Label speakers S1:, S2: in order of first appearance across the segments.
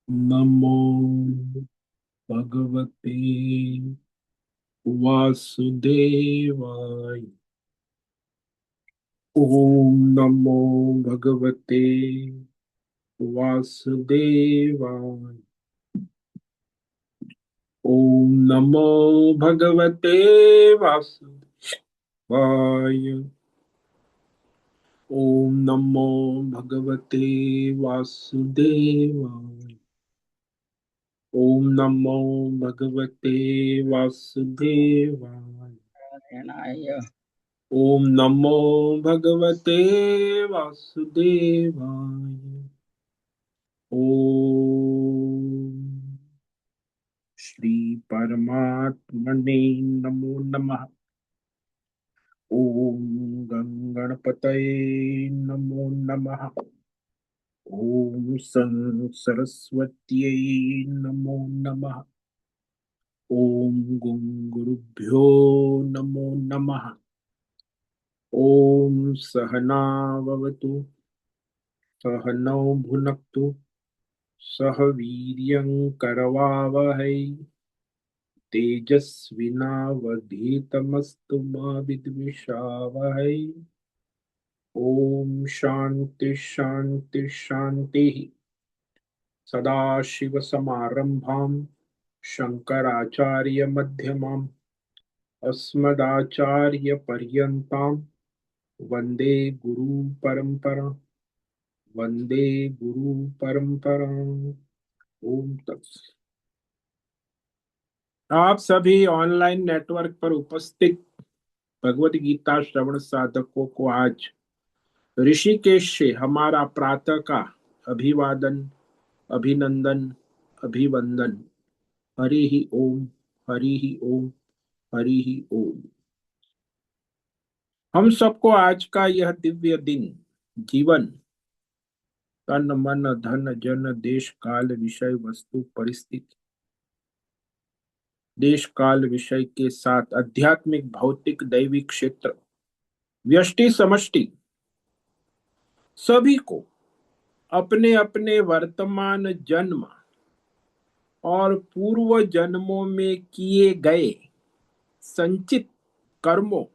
S1: नमो भगवते वासुदेवाय। ओम नमो भगवते वासुदेवाय। ओम नमो भगवते वासुदेवाय। ओम नमो भगवते वासुदेवाय। ओम नमो भगवते वासुदेवाय।
S2: नारायणाय।
S1: ओम नमो भगवते वासुदेवाय। ओम श्री परमात्मने नमो नमः। ओम गणपतये नमो नमः। ओम सरस्वत्यै नमो नमः। ओम गुरुभ्यो नमो नमः। ओम सहनाववतु सहनौ भुनक्तु सह वीर्यं करवावहै तेजस्विनावधीतमस्तु मा विद्विषावहै। ओम शांति शांति शांति। सदाशिवसमारंभां शंकराचार्यमध्यमाम् अस्मदाचार्यपर्यन्तां वन्दे गुरुपरम्परा। वन्दे गुरुपरम्परा। ओम तत्सत। आप सभी ऑनलाइन नेटवर्क पर उपस्थित भगवत गीता श्रवण साधकों को आज ऋषिकेश से हमारा प्रातः का अभिवादन, अभिनंदन, अभिवंदन। हरि ही ओम, हरि ही ओम, हरि ही ओम। हम सबको आज का यह दिव्य दिन जीवन, तन मन धन जन देश काल विषय वस्तु परिस्थिति, देश काल विषय के साथ आध्यात्मिक भौतिक दैविक क्षेत्र, व्यष्टि समष्टि, सभी को अपने अपने वर्तमान जन्म और पूर्व जन्मों में किए गए संचित कर्मों,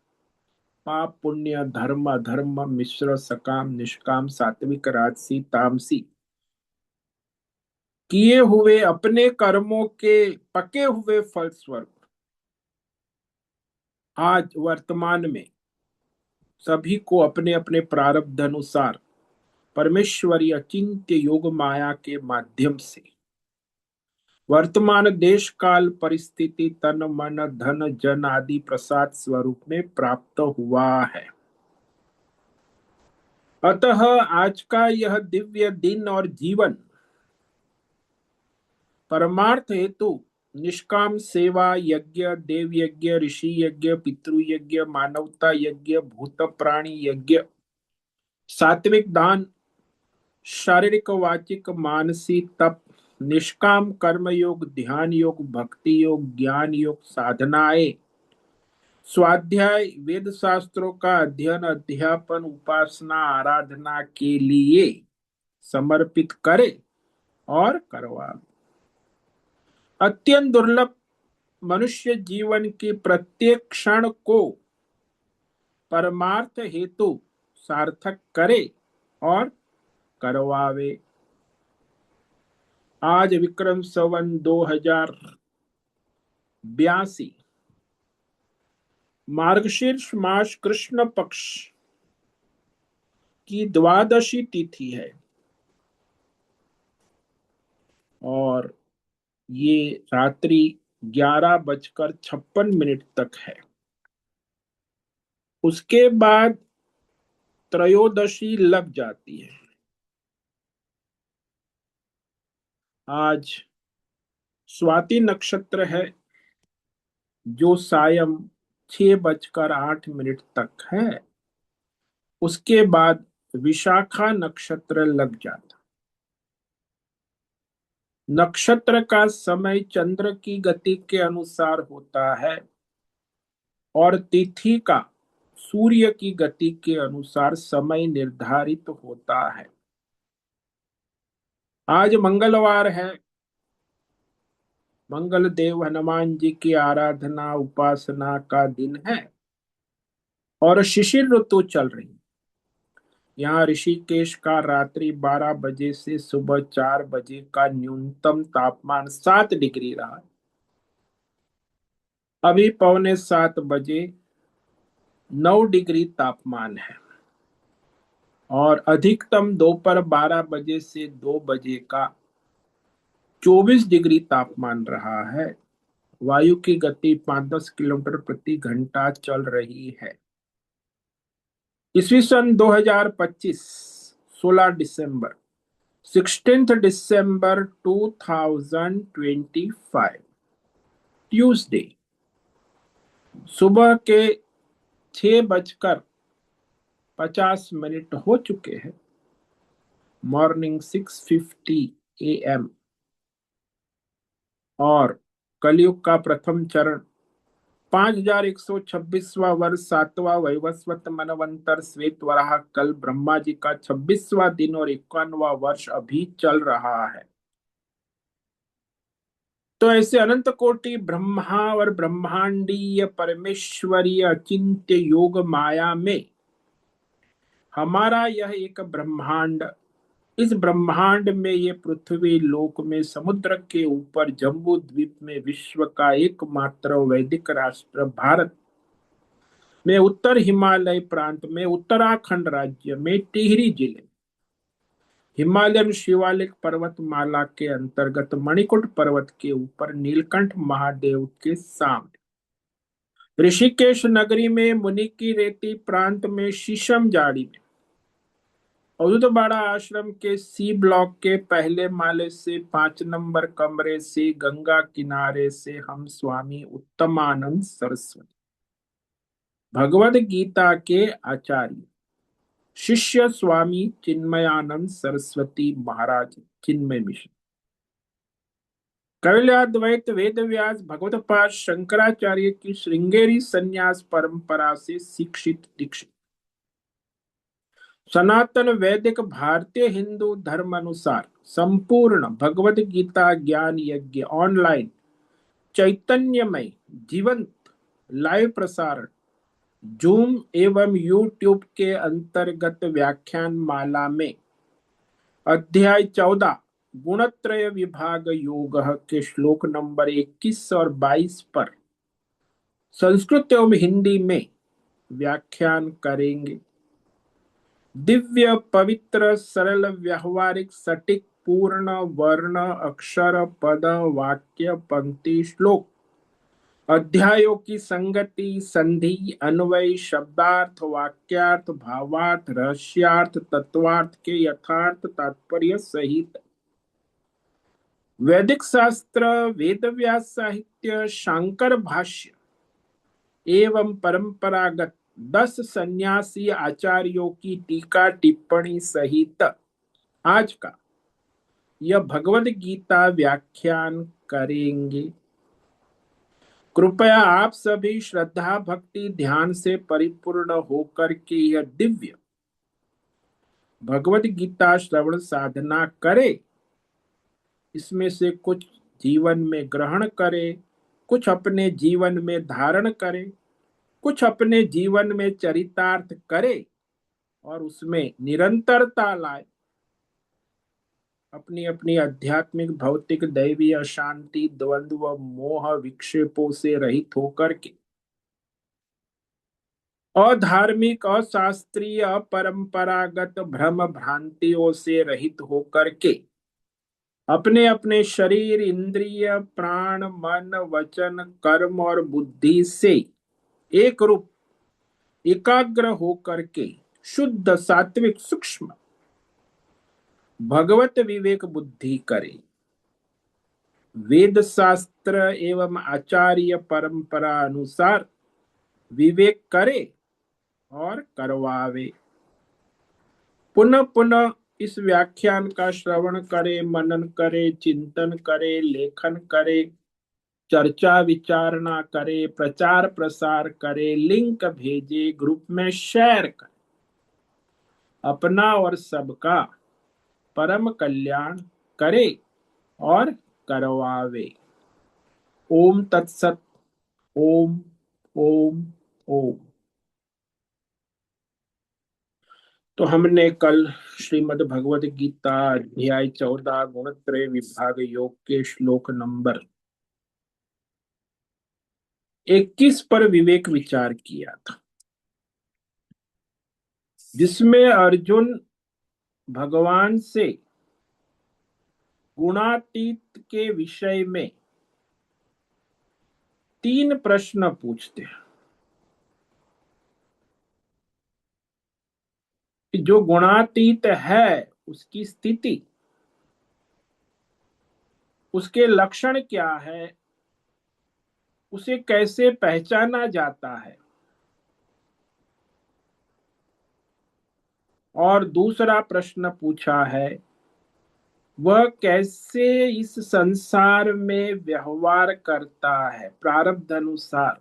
S1: पाप पुण्य धर्म अधर्म मिश्र सकाम निष्काम सात्विक राजसी तामसी किए हुए अपने कर्मों के पके हुए फलस्वरूप आज वर्तमान में सभी को अपने अपने प्रारब्ध अनुसार परमेश्वरी अचिंत्य योग माया के माध्यम से वर्तमान देश काल परिस्थिति तन मन धन जन आदि प्रसाद स्वरूप में प्राप्त हुआ है। अतः आज का यह दिव्य दिन और जीवन परमार्थ हेतु निष्काम सेवा यज्ञ, देव यज्ञ, ऋषि यज्ञ, पितृ यज्ञ, मानवता यज्ञ, भूत प्राणी यज्ञ, सात्विक दान, शारीरिक वाचिक मानसिक तप, निष्काम कर्म योग, ध्यान योग, भक्ति योग, ज्ञान योग, साधनाएं, स्वाध्याय, वेद शास्त्रों का अध्ययन अध्यापन उपासना आराधना के लिए समर्पित करे और करवा। अत्यंत दुर्लभ मनुष्य जीवन की प्रत्येक क्षण को परमार्थ हेतु सार्थक करे और करवावे। आज विक्रम संवत 2082 मार्गशीर्ष मास कृष्ण पक्ष की द्वादशी तिथि है और ये रात्रि 11:56 तक है। उसके बाद त्रयोदशी लग जाती है। आज स्वाति नक्षत्र है जो सायं 6:08 तक है। उसके बाद विशाखा नक्षत्र लग जाता। नक्षत्र का समय चंद्र की गति के अनुसार होता है और तिथि का सूर्य की गति के अनुसार समय निर्धारित होता है। आज मंगलवार है। मंगल देव हनुमान जी की आराधना उपासना का दिन है और शिशिर ऋतु चल रही है। यहाँ ऋषिकेश का रात्रि 12 बजे से सुबह 4 बजे का न्यूनतम तापमान 7 डिग्री रहा। अभी पौने 7 बजे 9 डिग्री तापमान है और अधिकतम दोपहर 12 बजे से 2 बजे का 24 डिग्री तापमान रहा है। वायु की गति 5-10 किलोमीटर प्रति घंटा चल रही है। ईस्वी सन 2025 16 दिसंबर 16 दिसंबर 2025 ट्यूसडे सुबह के 6:50 हो चुके हैं। मॉर्निंग 6:50 AM और कलयुग का प्रथम चरण 5126वां वर्ष 7वां वैवस्वत मनवंतर श्वेत वराह कल ब्रह्मा जी का 26वां दिन और 51वां वर्ष अभी चल रहा है। तो ऐसे अनंत कोटि ब्रह्मा और ब्रह्मांडीय परमेश्वरीय अचिंत्य योग माया में हमारा यह एक ब्रह्मांड, इस ब्रह्मांड में ये पृथ्वी लोक में समुद्र के ऊपर जम्बू द्वीप में विश्व का एकमात्र वैदिक राष्ट्र भारत में उत्तर हिमालय प्रांत में उत्तराखंड राज्य में टिहरी जिले हिमालयन शिवालिक पर्वतमाला के अंतर्गत मणिकूट पर्वत के ऊपर नीलकंठ महादेव के सामने ऋषिकेश नगरी में मुनि की रेती प्रांत में शीशम जाड़ी में औदुदबाड़ा आश्रम के सी ब्लॉक के पहले माले से 5 नंबर कमरे से गंगा किनारे से हम स्वामी उत्तमानंद सरस्वती भगवद गीता के आचार्य शिष्य स्वामी चिन्मयानंद सरस्वती महाराज चिन्मय मिशन कैवल्याद्वैत वेद व्यास भगवतपाद शंकराचार्य की श्रृंगेरी संन्यास परंपरा से शिक्षित दीक्षित सनातन वैदिक भारतीय हिंदू धर्म अनुसार संपूर्ण भगवद गीता ज्ञान यज्ञ ऑनलाइन चैतन्यमय जीवंत लाइव प्रसारण जूम एवं यूट्यूब के अंतर्गत व्याख्यान माला में अध्याय 14 गुणत्रय विभाग योग के श्लोक नंबर 21 और 22 पर संस्कृत एवं हिंदी में व्याख्यान करेंगे। दिव्य पवित्र सरल व्यवहारिक सटीक पूर्ण वर्ण अक्षर पद वाक्य पंक्ति श्लोक अध्यायों की संगति संधि अन्वय शब्दार्थ वाक्यार्थ भावार्थ रहस्यार्थ तत्वार्थ के यथार्थ तात्पर्य सहित वैदिक शास्त्र वेद व्यास साहित्य शांकर भाष्य एवं परंपरागत 10 सन्यासी आचार्यों की टीका टिप्पणी सहित आज का यह भगवद गीता व्याख्यान करेंगे। कृपया आप सभी श्रद्धा भक्ति ध्यान से परिपूर्ण होकर के यह दिव्य भगवद गीता श्रवण साधना करें। इसमें से कुछ जीवन में ग्रहण करें, कुछ अपने जीवन में धारण करें, कुछ अपने जीवन में चरितार्थ करे और उसमें निरंतरता लाए। अपनी अपनी आध्यात्मिक भौतिक दैवीय अशांति द्वंद्व मोह विक्षेपों से रहित होकर के अधार्मिक अशास्त्रीय परंपरागत भ्रम भ्रांतियों से रहित होकर के अपने अपने शरीर इंद्रिय प्राण मन वचन कर्म और बुद्धि से एक रूप एकाग्र होकर के शुद्ध सात्विक सूक्ष्म भगवत विवेक बुद्धि करे। वेद शास्त्र एवं आचार्य परंपरा अनुसार विवेक करे और करवावे। पुनः पुनः इस व्याख्यान का श्रवण करे, मनन करे, चिंतन करे, लेखन करे, चर्चा विचारणा करे, प्रचार प्रसार करे, लिंक भेजे, ग्रुप में शेयर करे। अपना और सबका परम कल्याण करे और करवावे। ओम तत्सत। ओम ओम ओम। तो हमने कल श्रीमद् भगवत गीता अध्याय 14 गुणत्रय विभाग योग के श्लोक नंबर 21 पर विवेक विचार किया था, जिसमें अर्जुन भगवान से गुणातीत के विषय में 3 प्रश्न पूछते हैं कि जो गुणातीत है उसकी स्थिति, उसके लक्षण क्या है, उसे कैसे पहचाना जाता है, और दूसरा प्रश्न पूछा है वह कैसे इस संसार में व्यवहार करता है, प्रारब्ध अनुसार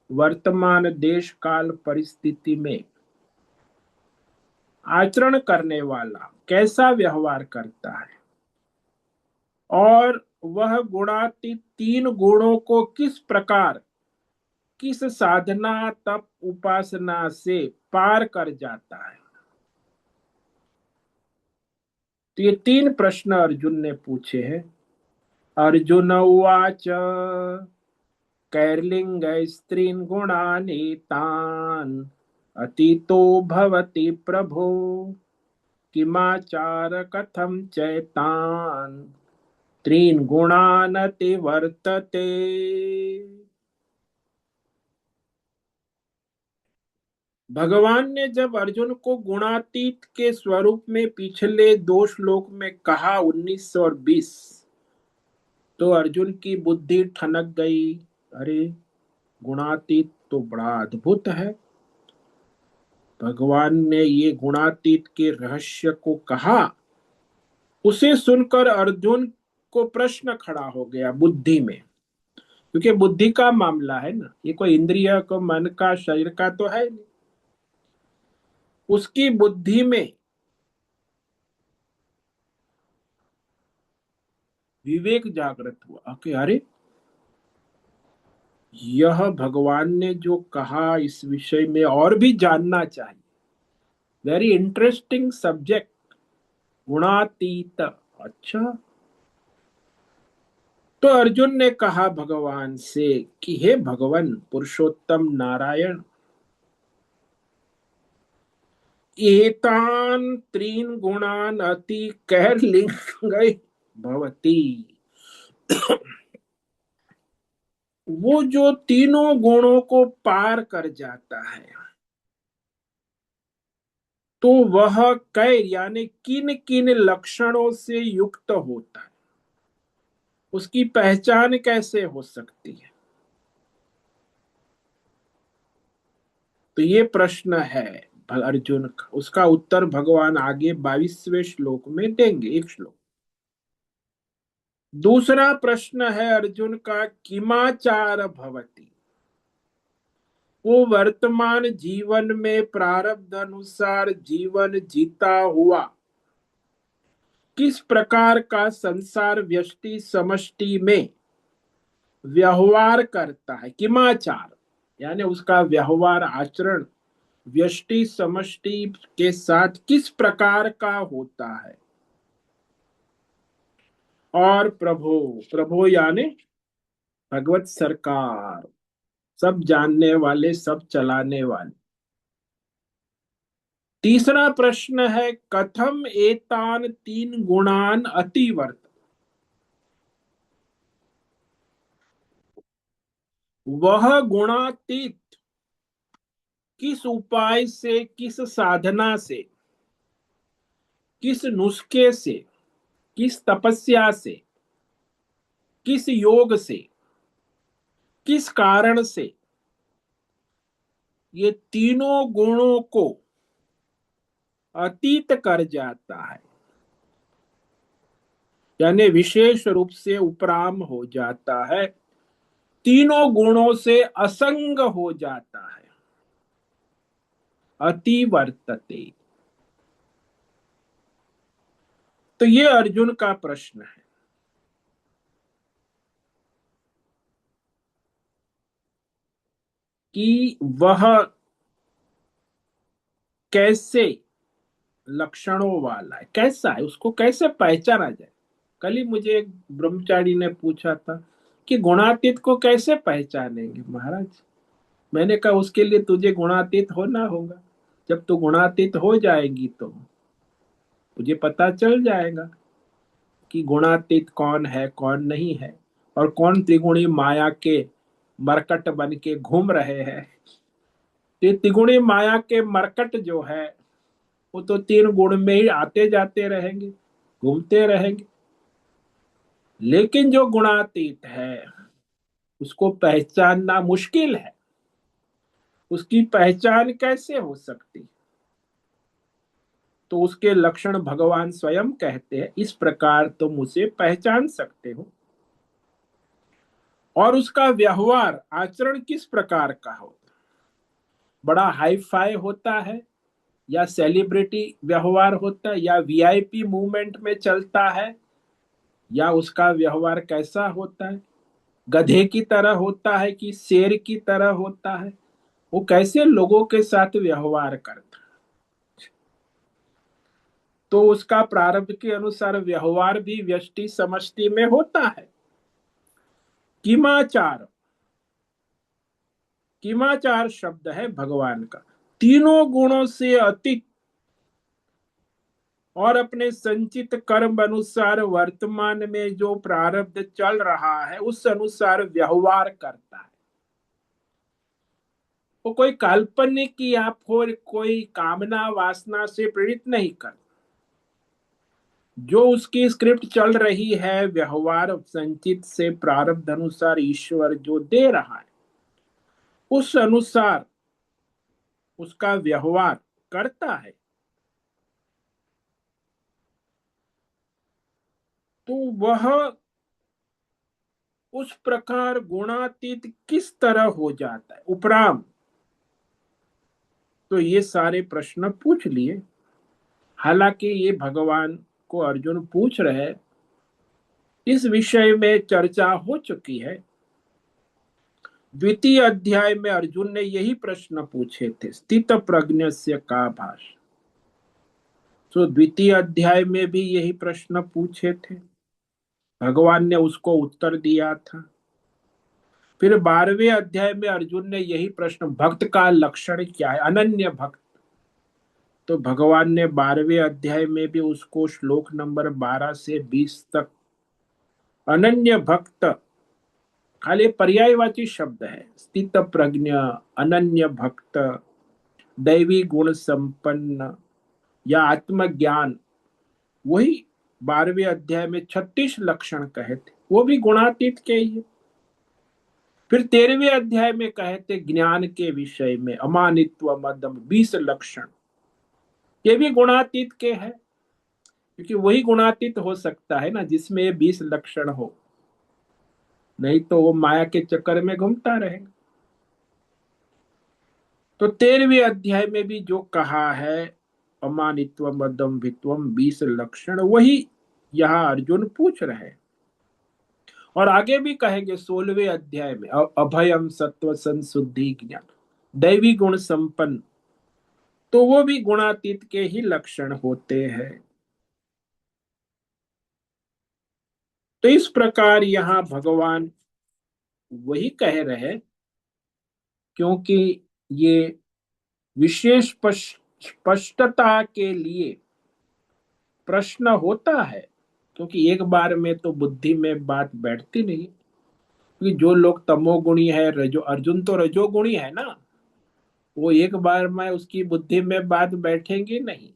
S1: वर्तमान देश काल परिस्थिति में आचरण करने वाला कैसा व्यवहार करता है, और वह गुणातीत 3 गुणों को किस प्रकार, किस साधना तप उपासना से पार कर जाता है। तो ये 3 प्रश्न अर्जुन ने पूछे हैं। अर्जुन उवाच कैर्लिंग स्त्रीन् गुणानीतान् अतीतो भवति प्रभो किमाचार कथं चैतान् त्रीन् गुणान् अतिवर्तते। भगवान ने जब अर्जुन को गुणातीत के स्वरूप में पिछले 2 श्लोक में कहा 19 और 20, तो अर्जुन की बुद्धि ठनक गई। अरे, गुणातीत तो बड़ा अद्भुत है। भगवान ने ये गुणातीत के रहस्य को कहा। उसे सुनकर अर्जुन को प्रश्न खड़ा हो गया बुद्धि में, क्योंकि बुद्धि का मामला है ना, ये कोई इंद्रिय को मन का शरीर का तो है नहीं। उसकी बुद्धि में विवेक जागृत हुआ कि अरे, यह भगवान ने जो कहा इस विषय में और भी जानना चाहिए। वेरी इंटरेस्टिंग सब्जेक्ट, गुणातीत। अच्छा, तो अर्जुन ने कहा भगवान से कि हे भगवान पुरुषोत्तम नारायण, एतान 3 गुणान अति कैर्लिंग भवती। वो जो तीनों गुणों को पार कर जाता है, तो वह कैर यानी किन किन लक्षणों से युक्त होता है, उसकी पहचान कैसे हो सकती है। तो ये प्रश्न है अर्जुन का। उसका उत्तर भगवान आगे 22वें श्लोक में देंगे, एक श्लोक। दूसरा प्रश्न है अर्जुन का, किमाचार भवति। वो वर्तमान जीवन में प्रारब्ध अनुसार जीवन जीता हुआ किस प्रकार का संसार व्यष्टि समष्टि में व्यवहार करता है। किमाचार यानी उसका व्यवहार आचरण व्यष्टि समष्टि के साथ किस प्रकार का होता है। और प्रभो, प्रभो यानी भगवत सरकार, सब जानने वाले, सब चलाने वाले। तीसरा प्रश्न है, कथम एतान 3 गुणान अतिवर्त। वह गुणातीत किस उपाय से, किस साधना से, किस नुस्खे से, किस तपस्या से, किस योग से, किस कारण से ये तीनों गुणों को अतीत कर जाता है, यानी विशेष रूप से उपराम हो जाता है, तीनों गुणों से असंग हो जाता है। अतिवर्तते। तो ये अर्जुन का प्रश्न है कि वह कैसे लक्षणों वाला है, कैसा है, उसको कैसे पहचाना जाए। कल ही मुझे एक ब्रह्मचारी ने पूछा था कि गुणातीत को कैसे पहचानेंगे महाराज। मैंने कहा उसके लिए तुझे गुणातीत होना होगा। जब तू गुणातीत हो जाएगी तो तुझे पता चल जाएगा कि गुणातीत कौन है कौन नहीं है, और कौन त्रिगुणी माया के मरकट बन के घूम रहे हैं। ये त्रिगुणी माया के मरकट जो है वो तो तीन गुण में ही आते जाते रहेंगे, घूमते रहेंगे। लेकिन जो गुणातीत है उसको पहचानना मुश्किल है। उसकी पहचान कैसे हो सकती? तो उसके लक्षण भगवान स्वयं कहते हैं, इस प्रकार तुम उसे पहचान सकते हो। और उसका व्यवहार आचरण किस प्रकार का हो, बड़ा हाई फाई होता है या सेलिब्रिटी व्यवहार होता है या वीआईपी मूवमेंट में चलता है, या उसका व्यवहार कैसा होता है, गधे की तरह होता है कि शेर की तरह होता है, वो कैसे लोगों के साथ व्यवहार करता है। तो उसका प्रारब्ध के अनुसार व्यवहार भी व्यष्टि समष्टि में होता है। किमाचार, किमाचार शब्द है भगवान का, तीनों गुणों से अतीत और अपने संचित कर्म अनुसार वर्तमान में जो प्रारब्ध चल रहा है उस अनुसार व्यवहार करता है। वो कोई काल्पनिक या फिर कोई कामना वासना से प्रेरित नहीं कर, जो उसकी स्क्रिप्ट चल रही है व्यवहार संचित से प्रारब्ध अनुसार ईश्वर जो दे रहा है उस अनुसार उसका व्यवहार करता है। तो वह उस प्रकार गुणातीत किस तरह हो जाता है उपराम। तो ये सारे प्रश्न पूछ लिए। हालांकि ये भगवान को अर्जुन पूछ रहे, इस विषय में चर्चा हो चुकी है। द्वितीय अध्याय में अर्जुन ने यही प्रश्न पूछे थे, स्थित प्रज्ञस्य का भाष। तो द्वितीय अध्याय में भी यही प्रश्न पूछे थे, भगवान ने उसको उत्तर दिया था। फिर 12वें अध्याय में अर्जुन ने यही प्रश्न, भक्त का लक्षण क्या है, अनन्य भक्त। तो भगवान ने 12वें अध्याय में भी उसको श्लोक नंबर 12 से 20 तक अनन्य भक्त, खाली पर्यायवाची शब्द है, स्थित प्रज्ञ, अनन्य भक्त, दैवी गुण संपन्न या आत्मज्ञान, वही 12वें अध्याय में 36 लक्षण कहे थे, वो भी गुणातीत के ही है। फिर 13वें अध्याय में कहे थे ज्ञान के विषय में, अमानित्व मदम 20 लक्षण, ये भी गुणातीत के हैं, क्योंकि वही गुणातीत हो सकता है ना जिसमें ये 20 लक्षण हो, नहीं तो वो माया के चक्कर में घूमता रहेगा। तो 13वें अध्याय में भी जो कहा है अमानित्व मदम भित्वम 20 लक्षण, वही यहाँ अर्जुन पूछ रहे हैं। और आगे भी कहेंगे 16वें अध्याय में, अभयम सत्व संशुद्धि ज्ञान, दैवी गुण संपन्न, तो वो भी गुणातीत के ही लक्षण होते हैं। तो इस प्रकार यहाँ भगवान वही कह रहे, क्योंकि ये विशेष स्पष्टता के लिए प्रश्न होता है, क्योंकि एक बार में तो बुद्धि में बात बैठती नहीं। क्योंकि जो लोग तमोगुणी है, रजो, अर्जुन तो रजोगुणी है ना, वो एक बार में उसकी बुद्धि में बात बैठेंगी नहीं।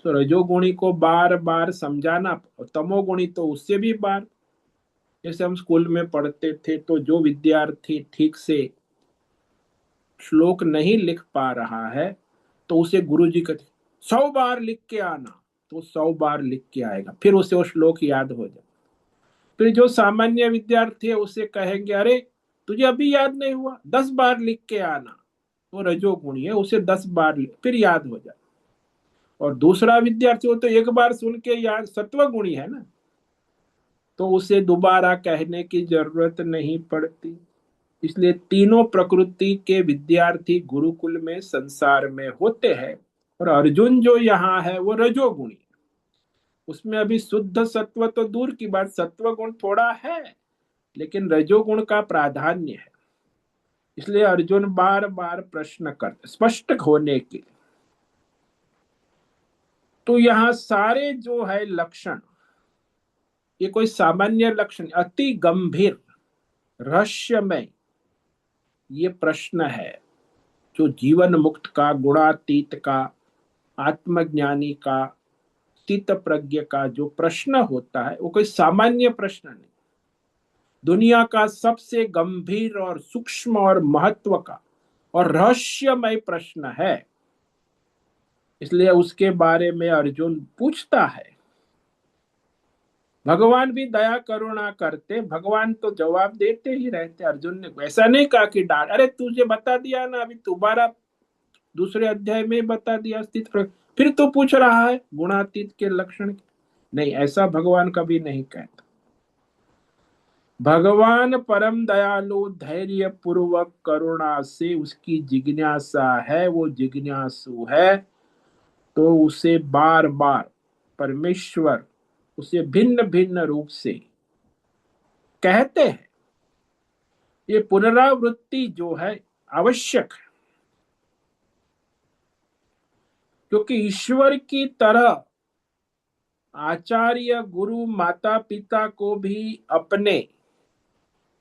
S1: तो रजोगुणी को बार बार समझाना, तमोगुणी तो उससे भी बार। जैसे हम स्कूल में पढ़ते थे तो जो विद्यार्थी ठीक से श्लोक नहीं लिख पा रहा है तो उसे गुरुजी कहते 100 बार लिख के आना, तो 100 बार लिख के आएगा, फिर उसे वो श्लोक याद हो जाए। फिर जो सामान्य विद्यार्थी है उसे कहेंगे अरे तुझे अभी याद नहीं हुआ, 10 बार लिख के आना, तो रजोगुणी है, उसे 10 बार फिर याद हो जाए। और दूसरा विद्यार्थी हो तो एक बार सुन के याद, सत्वगुणी है ना, तो उसे दोबारा कहने की जरूरत नहीं पड़ती। इसलिए तीनों प्रकृति के विद्यार्थी गुरुकुल में संसार में होते हैं। और अर्जुन जो यहाँ है वो रजोगुणी, उसमें अभी शुद्ध सत्व तो दूर की बात, सत्व गुण थोड़ा है, लेकिन रजोगुण का प्राधान्य है। इसलिए अर्जुन बार बार प्रश्न करते स्पष्ट होने के लिए। तो यहाँ सारे जो है लक्षण, ये कोई सामान्य लक्षण, अति गंभीर रहस्यमय ये प्रश्न है, जो जीवन मुक्त का, गुणातीत का, आत्मज्ञानी का, स्थित प्रज्ञ का जो प्रश्न होता है वो कोई सामान्य प्रश्न नहीं, दुनिया का सबसे गंभीर और सूक्ष्म और महत्व का और रहस्यमय प्रश्न है। इसलिए उसके बारे में अर्जुन पूछता है। भगवान भी दया करुणा करते, भगवान तो जवाब देते ही रहते। अर्जुन ने ऐसा नहीं कहा कि डांट, अरे तुझे बता दिया ना, अभी दोबारा दूसरे अध्याय में बता दिया स्थित फिर तो पूछ रहा है गुणातीत के लक्षण। नहीं, ऐसा भगवान कभी नहीं कहता। भगवान परम दयालु, धैर्य पूर्वक करुणा से उसकी जिज्ञासा है, वो जिज्ञासु है, तो उसे बार बार परमेश्वर उसे भिन्न भिन्न रूप से कहते हैं। ये पुनरावृत्ति जो है आवश्यक है, क्योंकि ईश्वर की तरह आचार्य गुरु माता पिता को भी अपने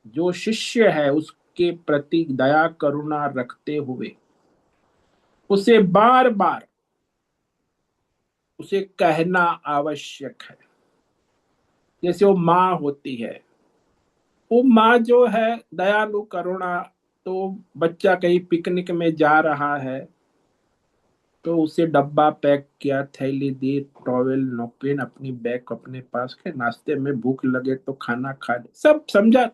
S1: जो शिष्य है उसके प्रति दया करुणा रखते हुए उसे बार बार उसे कहना आवश्यक है। जैसे वो माँ होती है, वो माँ जो है दयालु करुणा, तो बच्चा कहीं पिकनिक में जा रहा है तो उसे डब्बा पैक किया, थैली दी, टॉवेल नौकेन, अपनी बैग अपने पास के, नाश्ते में भूख लगे तो खाना खा ले, सब समझा।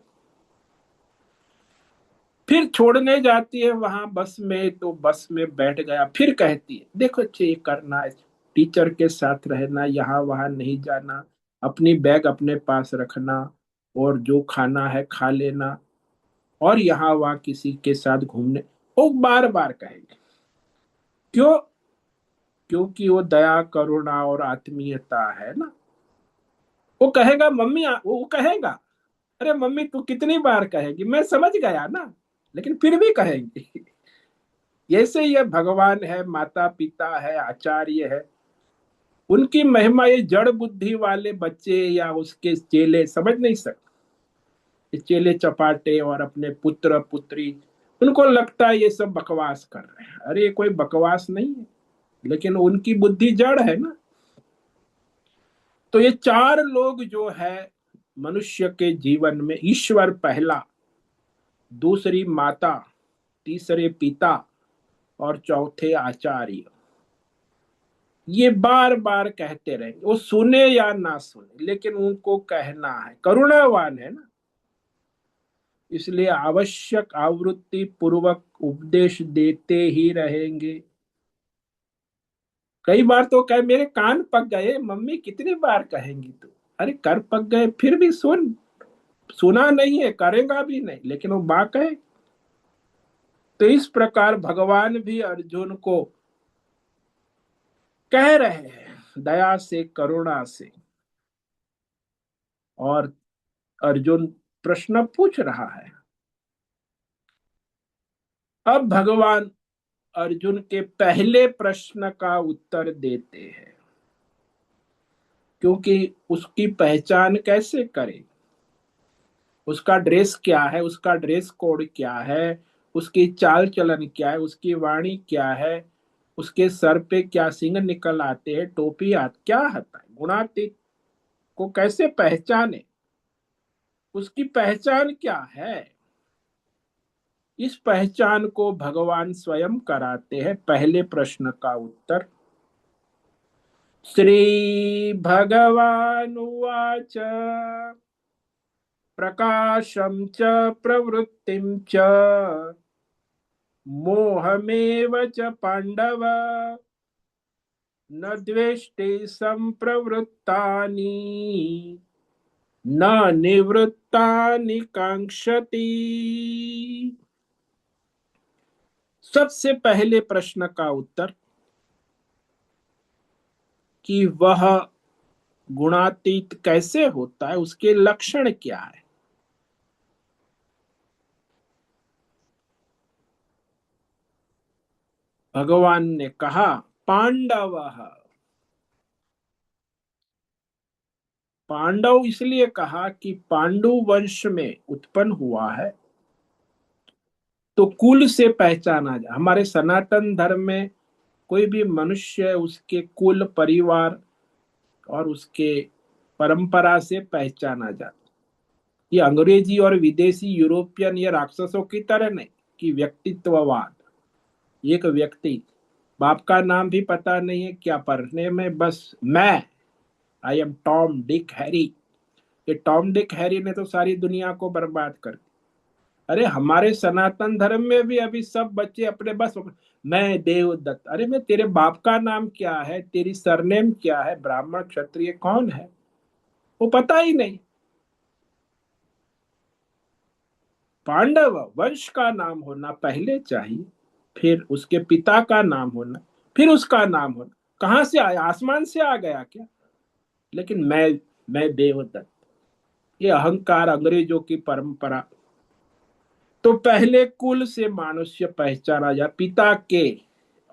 S1: फिर छोड़ने जाती है वहां बस में, तो बस में बैठ गया, फिर कहती है देखो ये करना है, टीचर के साथ रहना, यहाँ वहां नहीं जाना, अपनी बैग अपने पास रखना, और जो खाना है खा लेना, और यहाँ वहां किसी के साथ घूमने, वो बार बार कहेंगे। क्यों? क्योंकि वो दया करुणा और आत्मीयता है ना। वो कहेगा मम्मी, वो कहेगा अरे मम्मी तू कितनी बार कहेगी, मैं समझ गया ना, लेकिन फिर भी कहेंगे। जैसे ये भगवान है, माता पिता है, आचार्य है, उनकी महिमा ये जड़ बुद्धि वाले बच्चे या उसके चेले समझ नहीं सकते। चेले चपाटे और अपने पुत्र पुत्री, उनको लगता है ये सब बकवास कर रहे हैं। अरे ये कोई बकवास नहीं है, लेकिन उनकी बुद्धि जड़ है ना। तो ये चार लोग जो है मनुष्य के जीवन में, ईश्वर पहला, दूसरी माता, तीसरे पिता, और चौथे आचार्य, ये बार बार कहते रहेंगे, वो सुने या ना सुने, लेकिन उनको कहना है, करुणावान है ना। इसलिए आवश्यक आवृत्ति पूर्वक उपदेश देते ही रहेंगे। कई बार तो कहे मेरे कान पक गए मम्मी, कितनी बार कहेंगी तू, अरे कर पक गए फिर भी सुन, सुना नहीं है करेगा भी नहीं, लेकिन वो मां कहे। तो इस प्रकार भगवान भी अर्जुन को कह रहे हैं दया से करुणा से। और अर्जुन प्रश्न पूछ रहा है। अब भगवान अर्जुन के पहले प्रश्न का उत्तर देते हैं, क्योंकि उसकी पहचान कैसे करें, उसका ड्रेस क्या है, उसका ड्रेस कोड क्या है, उसकी चाल चलन क्या है, उसकी वाणी क्या है, उसके सर पे क्या सिंग निकल आते हैं, टोपी क्या आता है, गुणातीत को कैसे पहचाने, उसकी पहचान क्या है। इस पहचान को भगवान स्वयं कराते हैं पहले प्रश्न का उत्तर। श्री भगवानुवाच प्रकाशं च प्रवृत्तिं च मोहमेव च पांडव न द्वेष्टे संप्रवृत्तानि न निवृत्तानि कांक्षति। सबसे पहले प्रश्न का उत्तर कि वह गुणातीत कैसे होता है, उसके लक्षण क्या है। भगवान ने कहा पांडव। पांडव इसलिए कहा कि पांडु वंश में उत्पन्न हुआ है, तो कुल से पहचाना जाए। हमारे सनातन धर्म में कोई भी मनुष्य उसके कुल, परिवार और उसके परंपरा से पहचाना जाता। ये अंग्रेजी और विदेशी यूरोपियन या राक्षसों की तरह नहीं कि व्यक्तित्ववाद। एक व्यक्ति, बाप का नाम भी पता नहीं है, क्या पढ़ने में, बस मैं, I am Tom Dick Harry. ये टॉम डिक हैरी ने तो सारी दुनिया को बर्बाद कर दिया। अरे हमारे सनातन धर्म में भी अभी सब बच्चे अपने बस मैं देवदत्त। अरे मैं, तेरे बाप का नाम क्या है, तेरी सरनेम क्या है, ब्राह्मण क्षत्रिय कौन है, वो पता ही नहीं। पांडव वंश का नाम होना पहले चाहिए, फिर उसके पिता का नाम होना, फिर उसका नाम होना। कहां से आया, आसमान से आ गया क्या। लेकिन मैं देवदत्त, ये अहंकार, अंग्रेजों की परंपरा। तो पहले कुल से मनुष्य पहचाना जाए, पिता के,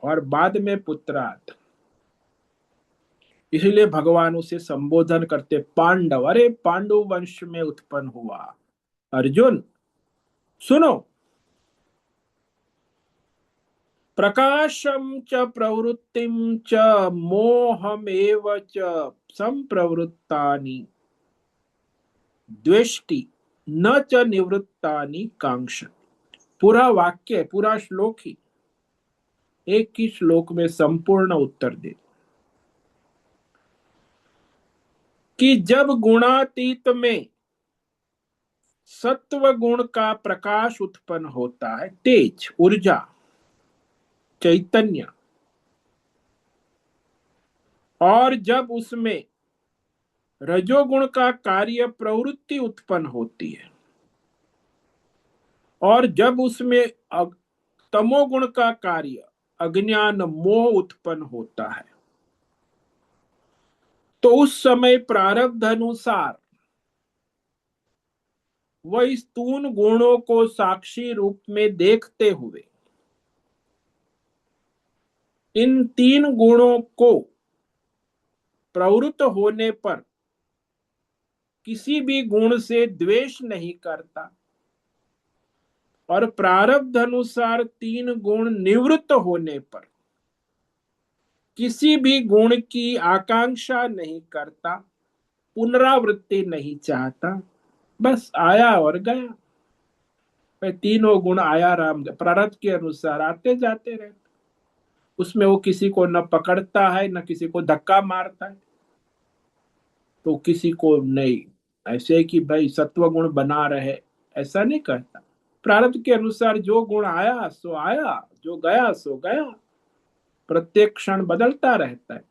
S1: और बाद में पुत्रार्थ। इसलिए भगवान उसे संबोधन करते पांडव। अरे पांडु वंश में उत्पन्न हुआ अर्जुन, सुनो। प्रकाशम च प्रवृत्तिम च मोहमेव च संप्रवृत्तानि द्वेष्टि न च निवृत्तानि कांक्ष। पूरा वाक्य, पूरा श्लोक ही एक ही श्लोक में संपूर्ण उत्तर दे कि जब गुणातीत में सत्व गुण का प्रकाश उत्पन्न होता है, तेज, ऊर्जा, चैतन्य, और जब उसमें रजोगुण का कार्य प्रवृत्ति उत्पन्न होती है, और जब उसमें तमोगुण का कार्य अज्ञान, मोह उत्पन्न होता है, तो उस समय प्रारब्ध अनुसार वह इस तीन गुणों को साक्षी रूप में देखते हुए इन तीन गुणों को प्रवृत्त होने पर किसी भी गुण से द्वेष नहीं करता, और प्रारब्ध अनुसार तीन गुण निवृत्त होने पर किसी भी गुण की आकांक्षा नहीं करता, पुनरावृत्ति नहीं चाहता, बस आया और गया। तीनों गुण आया राम प्रारब्ध के अनुसार आते जाते रहते। उसमें वो किसी को न पकड़ता है, न किसी को धक्का मारता है, तो किसी को नहीं ऐसे कि भाई सत्व गुण बना रहे, ऐसा नहीं करता। प्रारब्ध के अनुसार जो गुण आया सो आया, जो गया सो गया, प्रत्येक क्षण बदलता रहता है।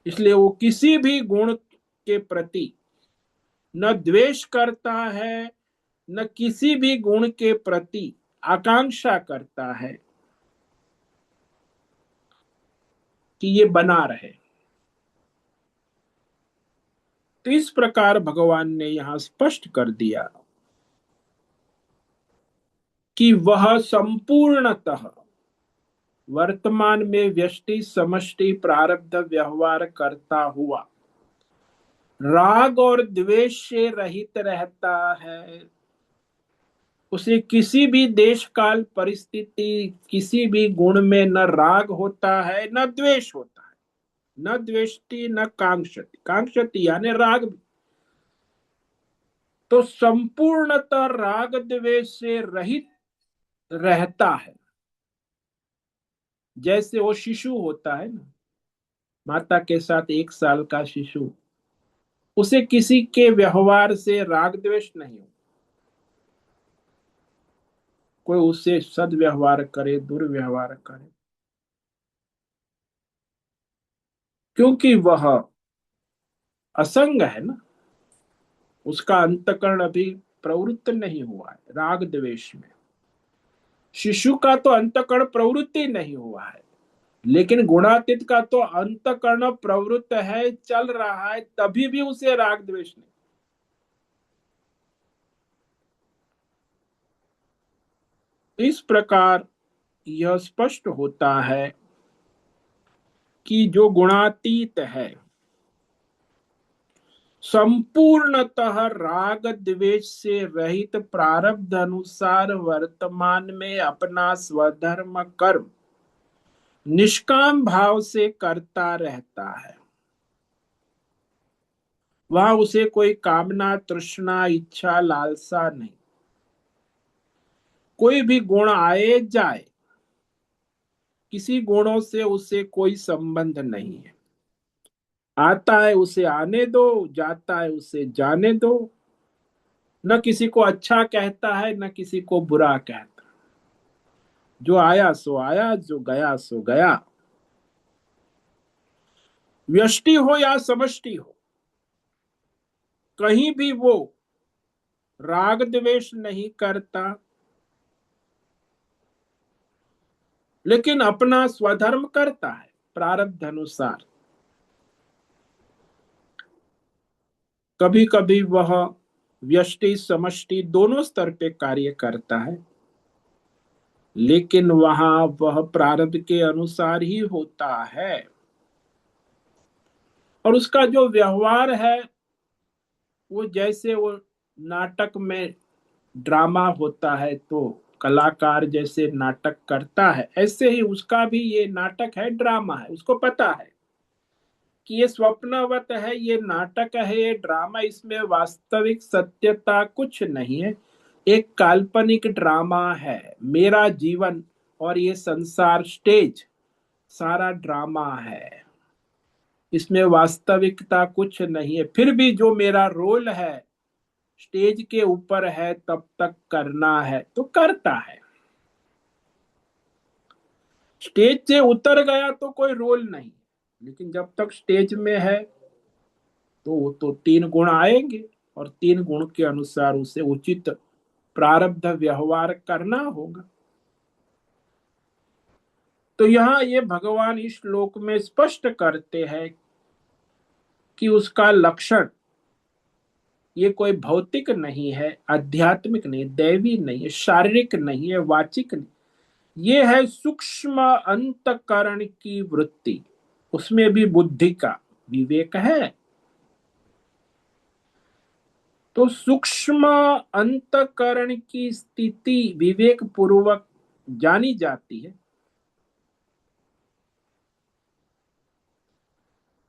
S1: इसलिए वो किसी भी गुण के प्रति न द्वेष करता है, न किसी भी गुण के प्रति आकांक्षा करता है कि ये बना रहे। तो इस प्रकार भगवान ने यहां स्पष्ट कर दिया कि वह संपूर्णतः वर्तमान में व्यष्टि समष्टि प्रारब्ध व्यवहार करता हुआ राग और द्वेष से रहित रहता है। उसे किसी भी देश काल परिस्थिति, किसी भी गुण में न राग होता है न द्वेष होता है, न द्वेष्टि न कांक्षति, कांक्षति यानी राग भी। तो संपूर्णतः राग द्वेष से रहित रहता है। जैसे वो शिशु होता है ना, माता के साथ 1 साल का शिशु, उसे किसी के व्यवहार से राग द्वेष नहीं हो। कोई उससे सदव्यवहार करे, दुर्व्यवहार करे, क्योंकि वह असंग है ना, उसका अंतकरण अभी प्रवृत्त नहीं हुआ है राग द्वेष में। शिशु का तो अंतकरण प्रवृत्ति नहीं हुआ है, लेकिन गुणातीत का तो अंतकरण प्रवृत्त है, चल रहा है, तभी भी उसे राग द्वेष नहीं। इस प्रकार यह स्पष्ट होता है कि जो गुणातीत है संपूर्णतः राग द्वेष से रहित प्रारब्ध अनुसार वर्तमान में अपना स्वधर्म कर्म निष्काम भाव से करता रहता है। वहां उसे कोई कामना तृष्णा इच्छा लालसा नहीं। कोई भी गुण आए जाए, किसी गुणों से उसे कोई संबंध नहीं है। आता है उसे आने दो, जाता है उसे जाने दो। न किसी को अच्छा कहता है, न किसी को बुरा कहता। जो आया सो आया, जो गया सो गया। व्यष्टि हो या समष्टि हो, कहीं भी वो राग द्वेष नहीं करता, लेकिन अपना स्वधर्म करता है प्रारब्ध अनुसार। कभी कभी वह व्यष्टि समष्टि दोनों स्तर पे कार्य करता है, लेकिन वहां वह प्रारब्ध के अनुसार ही होता है। और उसका जो व्यवहार है वो जैसे वो नाटक में ड्रामा होता है तो कलाकार जैसे नाटक करता है, ऐसे ही उसका भी ये नाटक है, ड्रामा है। उसको पता है कि ये स्वप्नवत है, ये नाटक है, ये ड्रामा, इसमें वास्तविक सत्यता कुछ नहीं है। एक काल्पनिक ड्रामा है। मेरा जीवन और ये संसार स्टेज सारा ड्रामा है, इसमें वास्तविकता कुछ नहीं है। फिर भी जो मेरा रोल है स्टेज के ऊपर है, तब तक करना है तो करता है। स्टेज से उतर गया तो कोई रोल नहीं, लेकिन जब तक स्टेज में है तो तीन गुण आएंगे, और तीन गुण के अनुसार उसे उचित प्रारब्ध व्यवहार करना होगा। तो यहाँ ये भगवान इस श्लोक में स्पष्ट करते हैं कि उसका लक्षण ये कोई भौतिक नहीं है, आध्यात्मिक नहीं, दैवी नहीं है, शारीरिक नहीं है, वाचिक नहीं। ये है सूक्ष्म अंतकरण की वृत्ति। उसमें भी बुद्धि का विवेक है। तो सूक्ष्म अंतकरण की स्थिति विवेक पूर्वक जानी जाती है।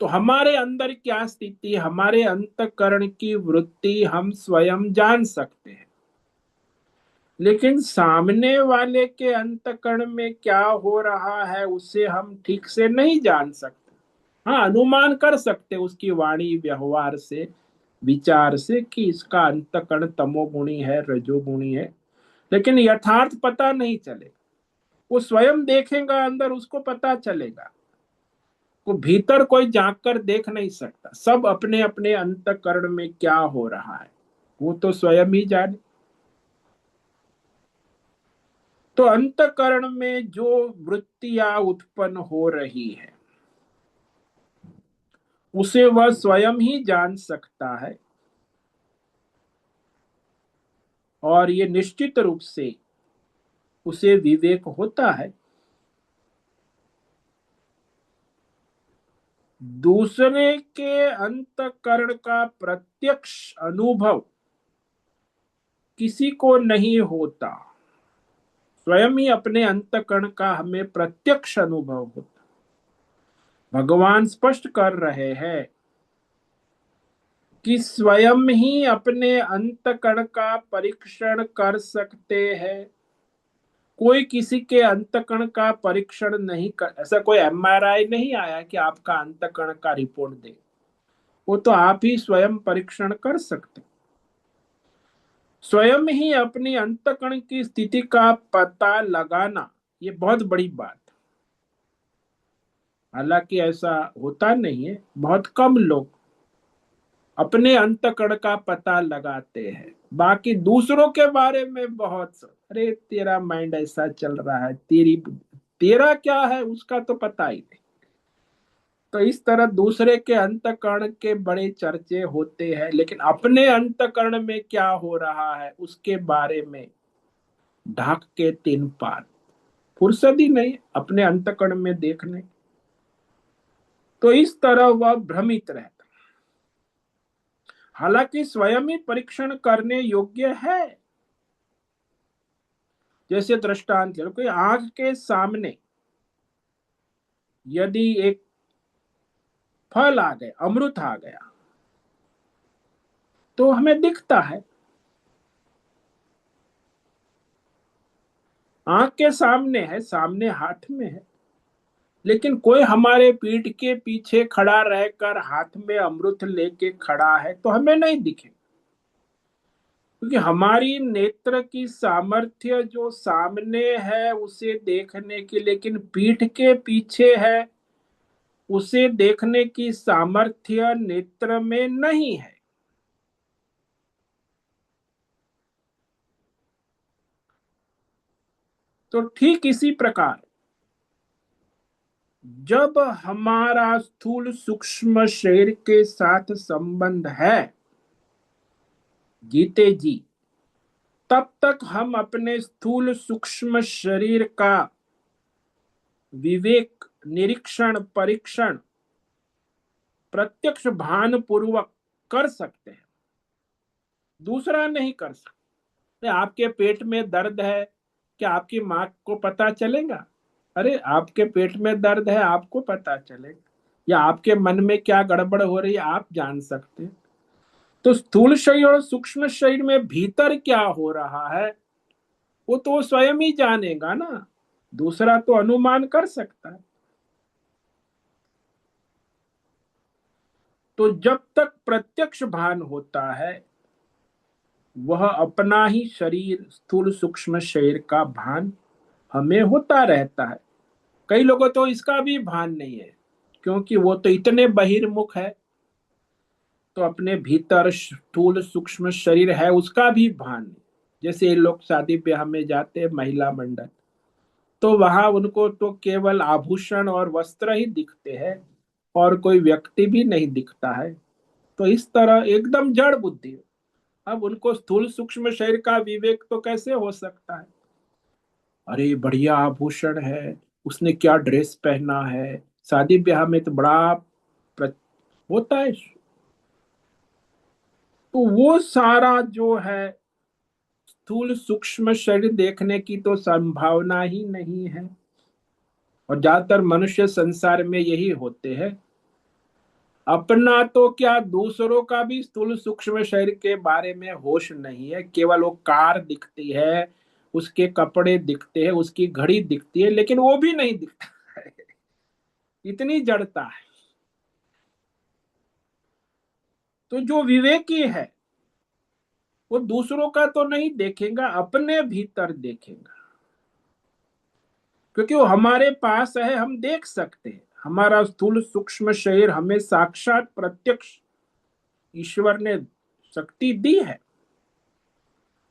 S1: तो हमारे अंदर क्या स्थिति, हमारे अंतकरण की वृत्ति हम स्वयं जान सकते हैं, लेकिन सामने वाले के अंतकरण में क्या हो रहा है उसे हम ठीक से नहीं जान सकते। हाँ, अनुमान कर सकते उसकी वाणी व्यवहार से, विचार से, कि इसका अंतकरण तमोगुणी है, रजोगुणी है, लेकिन यथार्थ पता नहीं चलेगा। वो स्वयं देखेगा अंदर, उसको पता चलेगा। वो भीतर कोई झांक कर देख नहीं सकता। सब अपने अपने अंतकरण में क्या हो रहा है वो तो स्वयं ही जाने। तो अंतकरण में जो वृत्तियां उत्पन्न हो रही है उसे वह स्वयं ही जान सकता है। और ये निश्चित रूप से उसे विवेक होता है। दूसरे के अंतकरण का प्रत्यक्ष अनुभव किसी को नहीं होता, स्वयं ही अपने अंतकरण का हमें प्रत्यक्ष अनुभव होता। भगवान स्पष्ट कर रहे हैं कि स्वयं ही अपने अंतकरण का परीक्षण कर सकते हैं। कोई किसी के अंतकरण का परीक्षण नहीं कर, ऐसा कोई एमआरआई नहीं आया कि आपका अंतकरण का रिपोर्ट दे। वो तो आप ही स्वयं परीक्षण कर सकते। स्वयं ही अपनी अंतकरण की स्थिति का पता लगाना, ये बहुत बड़ी बात। हालांकि ऐसा होता नहीं है, बहुत कम लोग अपने अंतकण का पता लगाते हैं। बाकी दूसरों के बारे में बहुत अरे तेरा माइंड ऐसा चल रहा है, तेरा क्या है उसका तो पता ही नहीं। तो इस तरह दूसरे के अंतकरण के बड़े चर्चे होते हैं, लेकिन अपने अंतकरण में क्या हो रहा है उसके बारे में ढाक के तीन पार फुर्सत ही नहीं अपने अंतकरण में देखने। तो इस तरह वह भ्रमित रहता। हालांकि स्वयं ही परीक्षण करने योग्य है। जैसे दृष्टांत ले, कोई आंख के सामने यदि एक फल आ गया, अमृत आ गया, तो हमें दिखता है, आंख के सामने है, सामने हाथ में है। लेकिन कोई हमारे पीठ के पीछे खड़ा रहकर हाथ में अमृत लेके खड़ा है तो हमें नहीं दिखे, क्योंकि हमारी नेत्र की सामर्थ्य जो सामने है उसे देखने की, लेकिन पीठ के पीछे है उसे देखने की सामर्थ्य नेत्र में नहीं है। तो ठीक इसी प्रकार जब हमारा स्थूल सूक्ष्म शरीर के साथ संबंध है जीते जी, तब तक हम अपने स्थूल सूक्ष्म शरीर का विवेक, निरीक्षण, परीक्षण प्रत्यक्ष भान पूर्वक कर सकते हैं, दूसरा नहीं कर सकते। आपके पेट में दर्द है, क्या आपकी माँ को पता चलेगा? अरे आपके पेट में दर्द है आपको पता चलेगा, या आपके मन में क्या गड़बड़ हो रही है आप जान सकते हैं। तो स्थूल शरीर और सूक्ष्म शरीर में भीतर क्या हो रहा है वो तो स्वयं ही जानेगा ना, दूसरा तो अनुमान कर सकता है। तो जब तक प्रत्यक्ष भान होता है वह अपना ही शरीर, स्थूल सूक्ष्म शरीर का भान हमें होता रहता है। कई लोगों तो इसका भी भान नहीं है, क्योंकि वो तो इतने बहिर्मुख है, तो अपने भीतर स्थूल सूक्ष्म शरीर है उसका भी भान नहीं। जैसे ये लोग शादी ब्याह में जाते हैं महिला मंडल, तो वहां उनको तो केवल आभूषण और वस्त्र ही दिखते हैं और कोई व्यक्ति भी नहीं दिखता है। तो इस तरह एकदम जड़ बुद्धि। अब उनको स्थूल सूक्ष्म शरीर का विवेक तो कैसे हो सकता है? अरे बढ़िया आभूषण है, उसने क्या ड्रेस पहना है, शादी ब्याह में तो बड़ा प्र... होता है। तो वो सारा जो है स्थूल सूक्ष्म शरीर देखने की तो संभावना ही नहीं है। और ज्यादातर मनुष्य संसार में यही होते हैं, अपना तो क्या दूसरों का भी स्थूल सूक्ष्म शरीर के बारे में होश नहीं है। केवल वो कार दिखती है, उसके कपड़े दिखते हैं, उसकी घड़ी दिखती है, लेकिन वो भी नहीं दिखता है। इतनी जड़ता है। तो जो विवेकी है वो दूसरों का तो नहीं देखेगा, अपने भीतर देखेगा, क्योंकि वो हमारे पास है, हम देख सकते हैं। हमारा स्थूल सूक्ष्म शरीर हमें साक्षात प्रत्यक्ष ईश्वर ने शक्ति दी है।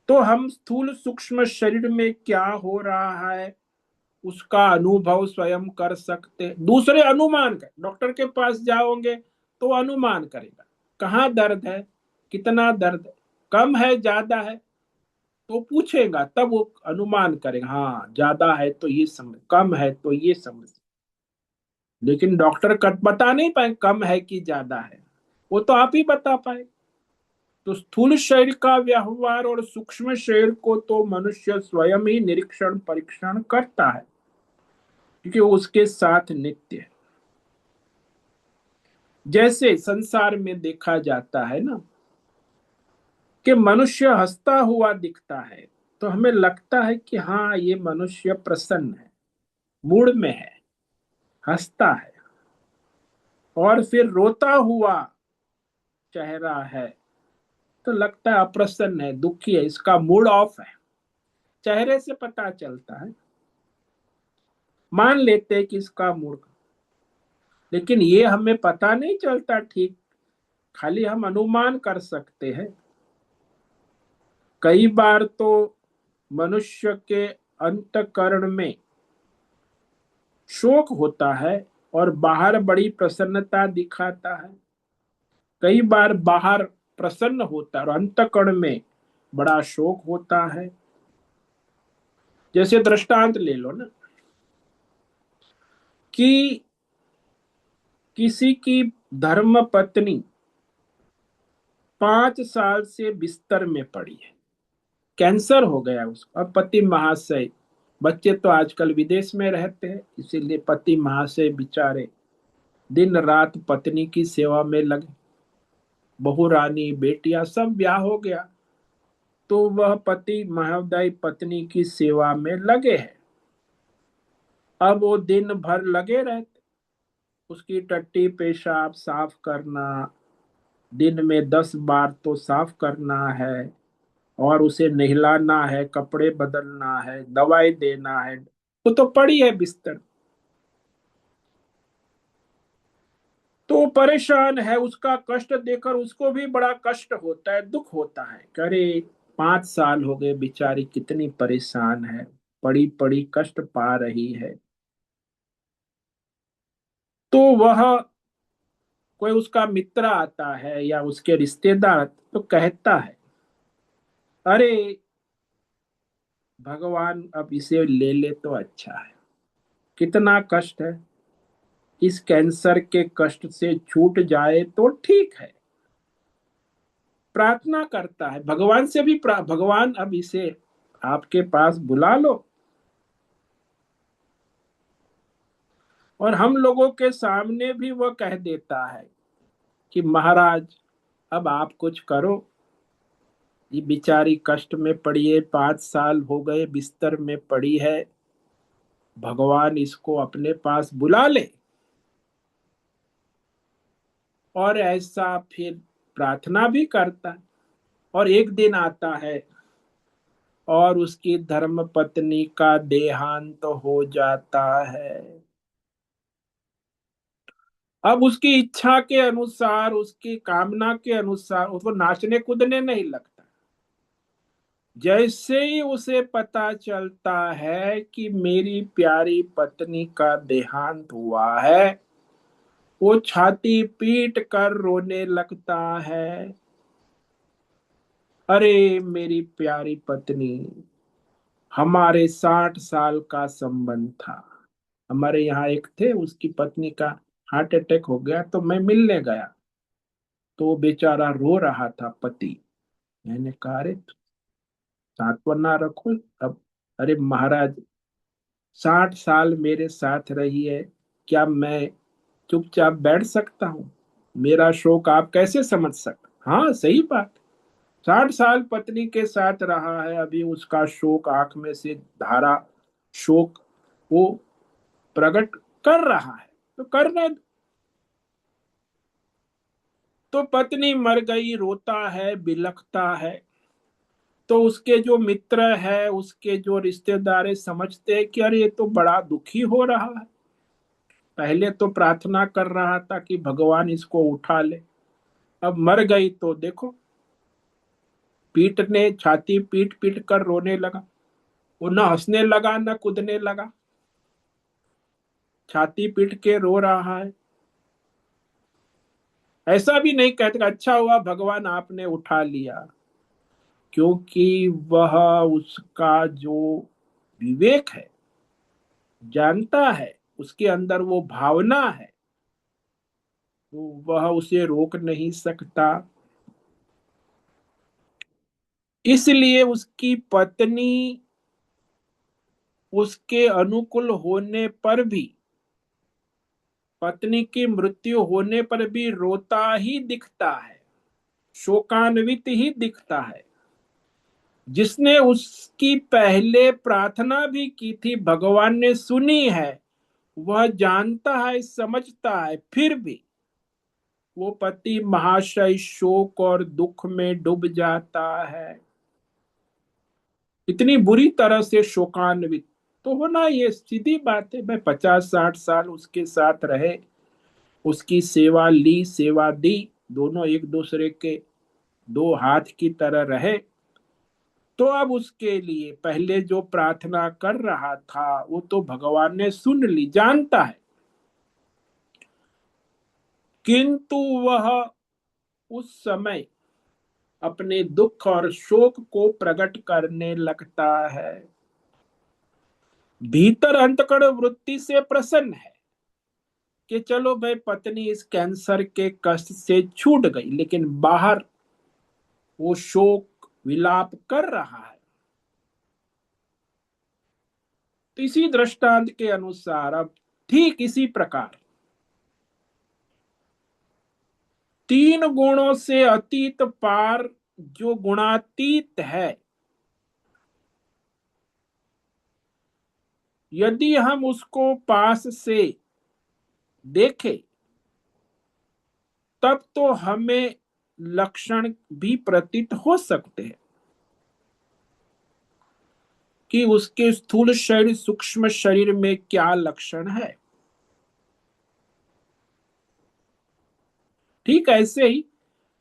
S1: तो हम स्थूल सूक्ष्म शरीर में क्या हो रहा है उसका अनुभव स्वयं कर सकते। दूसरे अनुमान कर, डॉक्टर के पास जाओगे तो अनुमान करेगा कहाँ दर्द है, कितना दर्द है, कम है ज्यादा है, तो पूछेगा तब वो अनुमान करेगा, हाँ ज्यादा है तो ये समझ, कम है तो ये समझ। लेकिन डॉक्टर कट बता नहीं पाए कम है कि ज्यादा है, वो तो आप ही बता पाए। तो स्थूल शरीर का व्यवहार और सूक्ष्म शरीर को तो मनुष्य स्वयं ही निरीक्षण परीक्षण करता है, क्योंकि वो उसके साथ नित्य है। जैसे संसार में देखा जाता है ना कि मनुष्य हंसता हुआ दिखता है, तो हमें लगता है कि हाँ ये मनुष्य प्रसन्न है, मूड में है, हंसता है। और फिर रोता हुआ चेहरा है तो लगता है अप्रसन्न है, दुखी है, इसका मूड ऑफ है, चेहरे से पता चलता है। मान लेते हैं कि इसका मूड, लेकिन ये हमें पता नहीं चलता ठीक, खाली हम अनुमान कर सकते हैं। कई बार तो मनुष्य के अंतःकरण में शोक होता है और बाहर बड़ी प्रसन्नता दिखाता है। कई बार बाहर प्रसन्न होता है और अंतःकरण में बड़ा शोक होता है। जैसे दृष्टांत ले लो ना, कि किसी की धर्म पत्नी 5 साल से बिस्तर में पड़ी है, कैंसर हो गया उसको। अब पति महाशय, बच्चे तो आजकल विदेश में रहते हैं, इसीलिए पति महाशय बेचारे दिन रात पत्नी की सेवा में लगे। बहू रानी बेटियां सब ब्याह हो गया, तो वह पति महोदय पत्नी की सेवा में लगे हैं। अब वो दिन भर लगे रहते, उसकी टट्टी पेशाब साफ करना, दिन में 10 बार तो साफ करना है, और उसे नहलाना है, कपड़े बदलना है, दवाई देना है। वो तो पड़ी है बिस्तर, तो परेशान है। उसका कष्ट देखकर उसको भी बड़ा कष्ट होता है, दुख होता है। करे 5 साल हो गए, बेचारी कितनी परेशान है, पड़ी पड़ी कष्ट पा रही है। तो वह कोई उसका मित्र आता है या उसके रिश्तेदार, तो कहता है, अरे भगवान अब इसे ले ले तो अच्छा है, कितना कष्ट है, इस कैंसर के कष्ट से छूट जाए तो ठीक है। प्रार्थना करता है भगवान से भी, भगवान अब इसे आपके पास बुला लो। और हम लोगों के सामने भी वह कह देता है कि महाराज अब आप कुछ करो, ये बेचारी कष्ट में पड़ी है, 5 साल हो गए बिस्तर में पड़ी है, भगवान इसको अपने पास बुला ले। और ऐसा फिर प्रार्थना भी करता है। और एक दिन आता है और उसकी धर्म पत्नी का देहांत तो हो जाता है। अब उसकी इच्छा के अनुसार, उसकी कामना के अनुसार उसको नाचने कूदने नहीं लगता। जैसे ही उसे पता चलता है कि मेरी प्यारी पत्नी का देहांत हुआ है, वो छाती पीट कर रोने लगता है। अरे मेरी प्यारी पत्नी, हमारे 60 साल का संबंध था। हमारे यहाँ एक थे, उसकी पत्नी का हार्ट अटैक हो गया, तो मैं मिलने गया, तो वो बेचारा रो रहा था पति। मैंने कहा अरे सांत्वना रखो अब। अरे महाराज, 60 साल मेरे साथ रही है, क्या मैं चुपचाप बैठ सकता हूँ? मेरा शोक आप कैसे समझ सकते? हाँ सही बात, 60 साल पत्नी के साथ रहा है, अभी उसका शोक आंख में से धारा, शोक वो प्रकट कर रहा है, तो करने दो। तो पत्नी मर गई, रोता है, बिलखता है। तो उसके जो मित्र है, उसके जो रिश्तेदार है, समझते हैं कि अरे ये तो बड़ा दुखी हो रहा है, पहले तो प्रार्थना कर रहा था कि भगवान इसको उठा ले, अब मर गई तो देखो, पीटने छाती पीट पीट कर रोने लगा। वो न हंसने लगा न कूदने लगा, छाती पीट के रो रहा है। ऐसा भी नहीं कहते कि अच्छा हुआ भगवान आपने उठा लिया, क्योंकि वह उसका जो विवेक है, जानता है, उसके अंदर वो भावना है, तो वह उसे रोक नहीं सकता। इसलिए उसकी पत्नी उसके अनुकूल होने पर भी, पत्नी की मृत्यु होने पर भी रोता ही दिखता है, शोकान्वित ही दिखता है। जिसने उसकी पहले प्रार्थना भी की थी, भगवान ने सुनी है, वह जानता है, समझता है, फिर भी वो पति महाशय शोक और दुख में डूब जाता है, इतनी बुरी तरह से शोकान्वित। तो होना ये सीधी बात है, मैं 50-60 साल उसके साथ रहे, उसकी सेवा ली, सेवा दी, दोनों एक दूसरे के दो हाथ की तरह रहे, तो अब उसके लिए पहले जो प्रार्थना कर रहा था वो तो भगवान ने सुन ली, जानता है, किंतु वह उस समय अपने दुख और शोक को प्रकट करने लगता है। भीतर अंतकरण वृत्ति से प्रसन्न है कि चलो भाई पत्नी इस कैंसर के कष्ट से छूट गई, लेकिन बाहर वो शोक विलाप कर रहा है। तो इसी दृष्टांत के अनुसार अब ठीक इसी प्रकार तीन गुणों से अतीत पार जो गुणातीत है, यदि हम उसको पास से देखें तब तो हमें लक्षण भी प्रतीत हो सकते हैं कि उसके स्थूल शरीर सूक्ष्म शरीर में क्या लक्षण है। ठीक ऐसे ही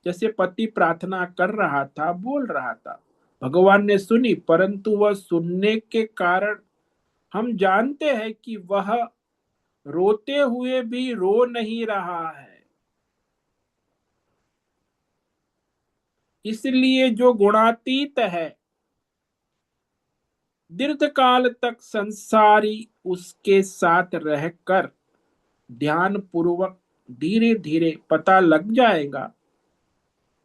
S1: जैसे पति प्रार्थना कर रहा था, बोल रहा था, भगवान ने सुनी, परंतु वह सुनने के कारण हम जानते हैं कि वह रोते हुए भी रो नहीं रहा है। इसलिए जो गुणातीत है, दीर्घ काल तक संसारी उसके साथ रहकर ध्यान पूर्वक धीरे धीरे पता लग जाएगा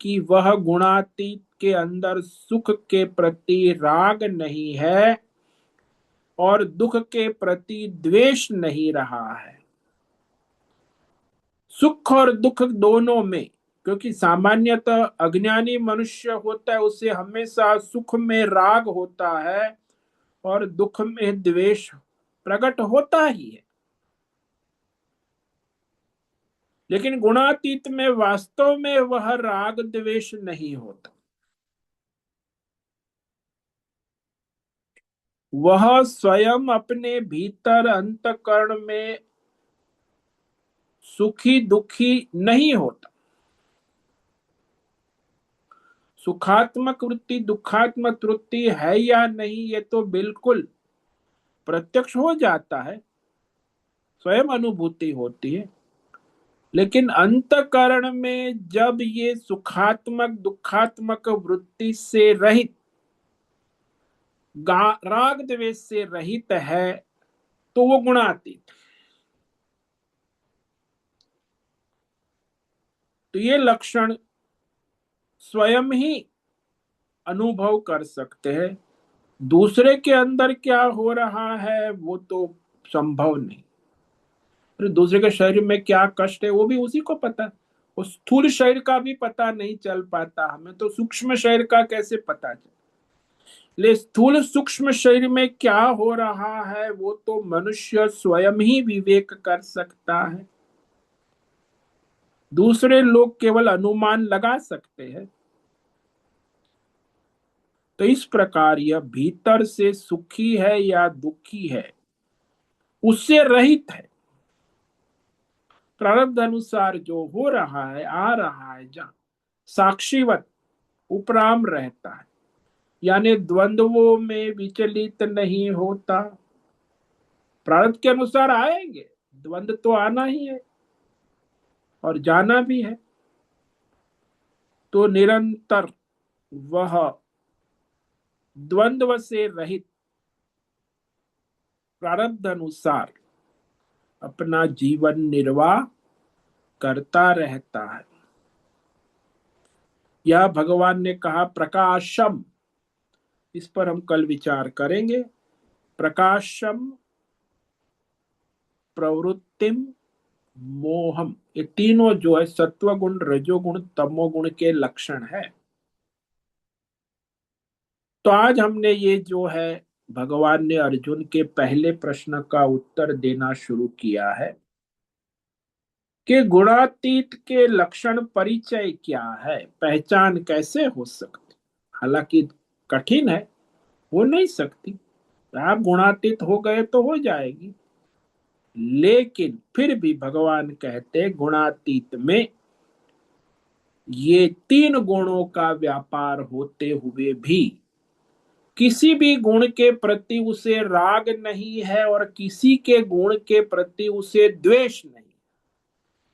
S1: कि वह गुणातीत के अंदर सुख के प्रति राग नहीं है और दुख के प्रति द्वेष नहीं रहा है। सुख और दुख दोनों में, क्योंकि सामान्यतः अज्ञानी मनुष्य होता है, उसे हमेशा सुख में राग होता है और दुख में द्वेष प्रकट होता ही है। लेकिन गुणातीत में वास्तव में वह राग द्वेष नहीं होता, वह स्वयं अपने भीतर अंतकरण में सुखी दुखी नहीं होता। सुखात्मक वृत्ति दुखात्मक वृत्ति है या नहीं ये तो बिल्कुल प्रत्यक्ष हो जाता है, स्वयं अनुभूति होती है। लेकिन अंतकरण में जब ये सुखात्मक दुखात्मक वृत्ति से रहित, राग द्वेष से रहित है, तो वो गुणातीत। तो ये लक्षण स्वयं ही अनुभव कर सकते हैं, दूसरे के अंदर क्या हो रहा है वो तो संभव नहीं। फिर दूसरे के शरीर में क्या कष्ट है वो भी उसी को पता है। उस स्थूल शरीर का भी पता नहीं चल पाता हमें, तो सूक्ष्म शरीर का कैसे पता चले। ले स्थूल सूक्ष्म शरीर में क्या हो रहा है वो तो मनुष्य स्वयं ही विवेक कर सकता है, दूसरे लोग केवल अनुमान लगा सकते हैं। तो इस प्रकार यह भीतर से सुखी है या दुखी है उससे रहित है, प्रारब्ध अनुसार जो हो रहा है आ रहा है, जहां साक्षीवत उपराम रहता है, यानी द्वंद्वों में विचलित नहीं होता। प्रारब्ध के अनुसार आएंगे, द्वंद्व तो आना ही है और जाना भी है, तो निरंतर वह द्वंद्व से रहित प्रारब्ध अनुसार अपना जीवन निर्वाह करता रहता है। यह भगवान ने कहा प्रकाशम, इस पर हम कल विचार करेंगे। प्रकाशम प्रवृत्तिम मोहम, ये तीनों जो है सत्वगुण रजोगुण तमोगुण के लक्षण है। तो आज हमने ये जो है भगवान ने अर्जुन के पहले प्रश्न का उत्तर देना शुरू किया है कि गुणातीत के लक्षण परिचय क्या है, पहचान कैसे हो सकती। हालांकि कठिन है, हो नहीं सकती, आप गुणातीत हो गए तो हो जाएगी, लेकिन फिर भी भगवान कहते गुणातीत में ये तीन गुणों का व्यापार होते हुए भी किसी भी गुण के प्रति उसे राग नहीं है और किसी के गुण के प्रति उसे द्वेष नहीं,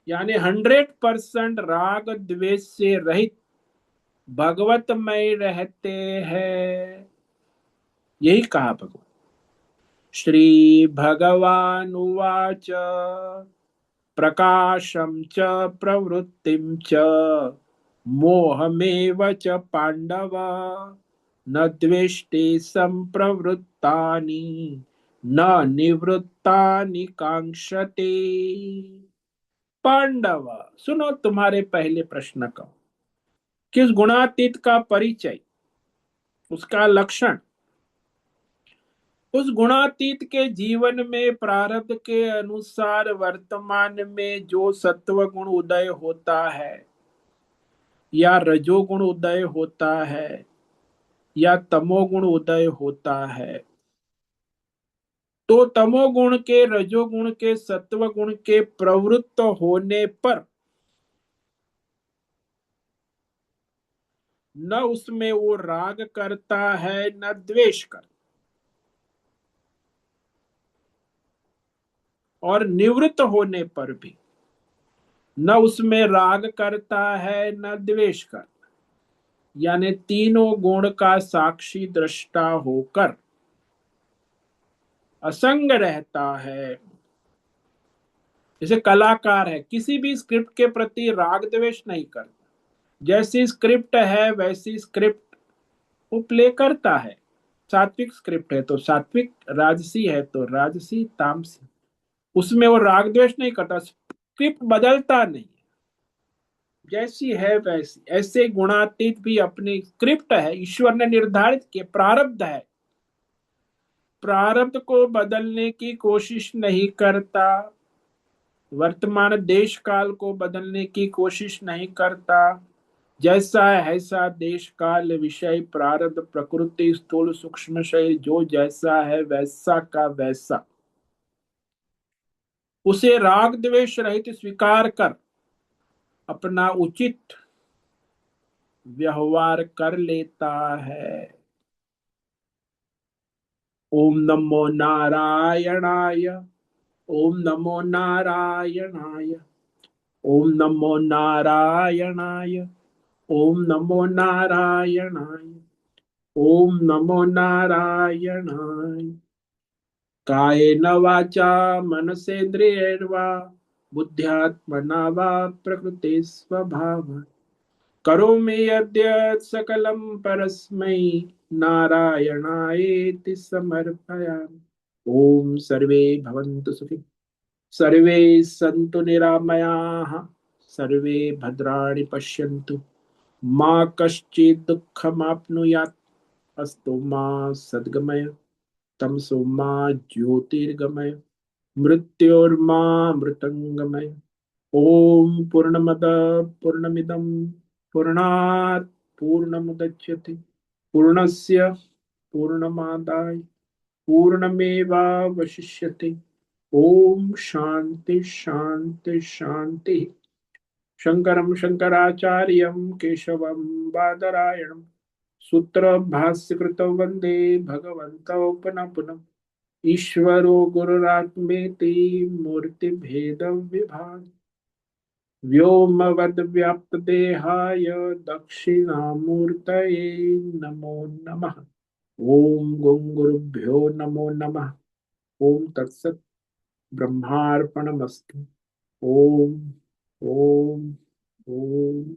S1: यानी 100% राग द्वेष से रहित भगवतमय रहते हैं। यही कहा भगवान। श्री भगवानुवाच प्रकाशम च प्रवृत्तिम च मोहमेव च पांडव न द्वेष्टे संप्रवृत्तानि न निवृत्तानि कांक्षते। पांडव, सुनो तुम्हारे पहले प्रश्न का, किस गुणातीत का परिचय, उसका लक्षण। उस गुणातीत के जीवन में प्रारब्ध के अनुसार वर्तमान में जो सत्व गुण उदय होता है या रजोगुण उदय होता है या तमोगुण उदय होता है, तो तमोगुण के, रजोगुण के, सत्व गुण के प्रवृत्त होने पर न उसमें वो राग करता है न द्वेष करता, और निवृत्त होने पर भी न उसमें राग करता है न द्वेष करता, यानी तीनों गुण का साक्षी दृष्टा होकर असंग रहता है। जैसे कलाकार है, किसी भी स्क्रिप्ट के प्रति राग द्वेष नहीं करता, जैसी स्क्रिप्ट है वैसी स्क्रिप्ट वो प्ले करता है। सात्विक स्क्रिप्ट है तो सात्विक, राजसी है तो राजसी, तामसी, उसमें वो राग द्वेष नहीं करता, स्क्रिप्ट बदलता नहीं, जैसी है वैसी। ऐसे गुणातीत भी अपनी स्क्रिप्ट है, ईश्वर ने निर्धारित किया, प्रारब्ध है, प्रारब्ध को बदलने की कोशिश नहीं करता, वर्तमान देश काल को बदलने की कोशिश नहीं करता। जैसा है ऐसा देश काल विषय प्रारब्ध प्रकृति स्थूल सूक्ष्म शरीर जो जैसा है वैसा का वैसा उसे राग द्वेष रहित स्वीकार कर अपना उचित व्यवहार कर लेता है। ओम नमो नारायणाय, ओम नमो नारायणाय, ओम नमो नारायणाय, ओम नमो नारायणाय, ओम नमो नारायणाय। कायेन वाचा मनसेन्द्रियैर्वा बुद्ध्यात्मना वा प्रकृते स्वभावात् करोमि यद्यत् सकलं परस्मै नारायणायेति समर्पयामि। ओम सर्वे भवन्तु सुखी, सर्वे सन्तु निरामयाः, सर्वे भद्राणि पश्यन्तु, मा कश्चित् दुःखमाप्नुयात्, अस्तु मा सद्गमय, तमसो मा ज्योतिर्गमय, मृत्योर्मा मृतंगमय। ओम पूर्णमद पूर्णमिदं पूर्णात् पूर्णमुदच्यते पूर्णस्य पूर्णमादाय पूर्णमेवावशिष्यते। ओम शांति शांति शांति। शंकरं शंकराचार्यं केशवं बादरायणं सूत्र भाष्य कृतौ वंदे भगवन्तौ पुनः पुनः। ईश्वरो गुरुरात्मेति मूर्तिभेद विभाग व्योमवद्व्याप्तदेहाय दक्षिणामूर्तये नमो नमः। ओम गं गुरुभ्यो नमो नमः। ओम तत्सत्। ब्रह्मार्पणमस्तु। ओम ओम ओम।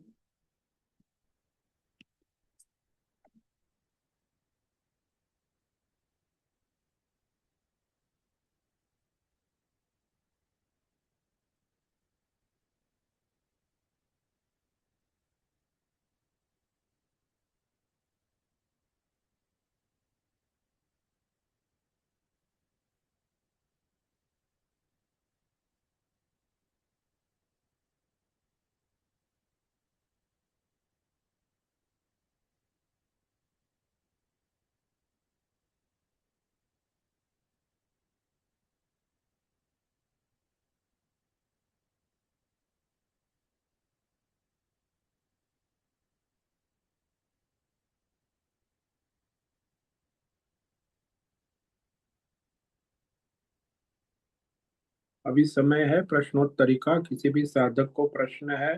S1: अभी समय है प्रश्नोत्तरी का, किसी भी साधक को प्रश्न है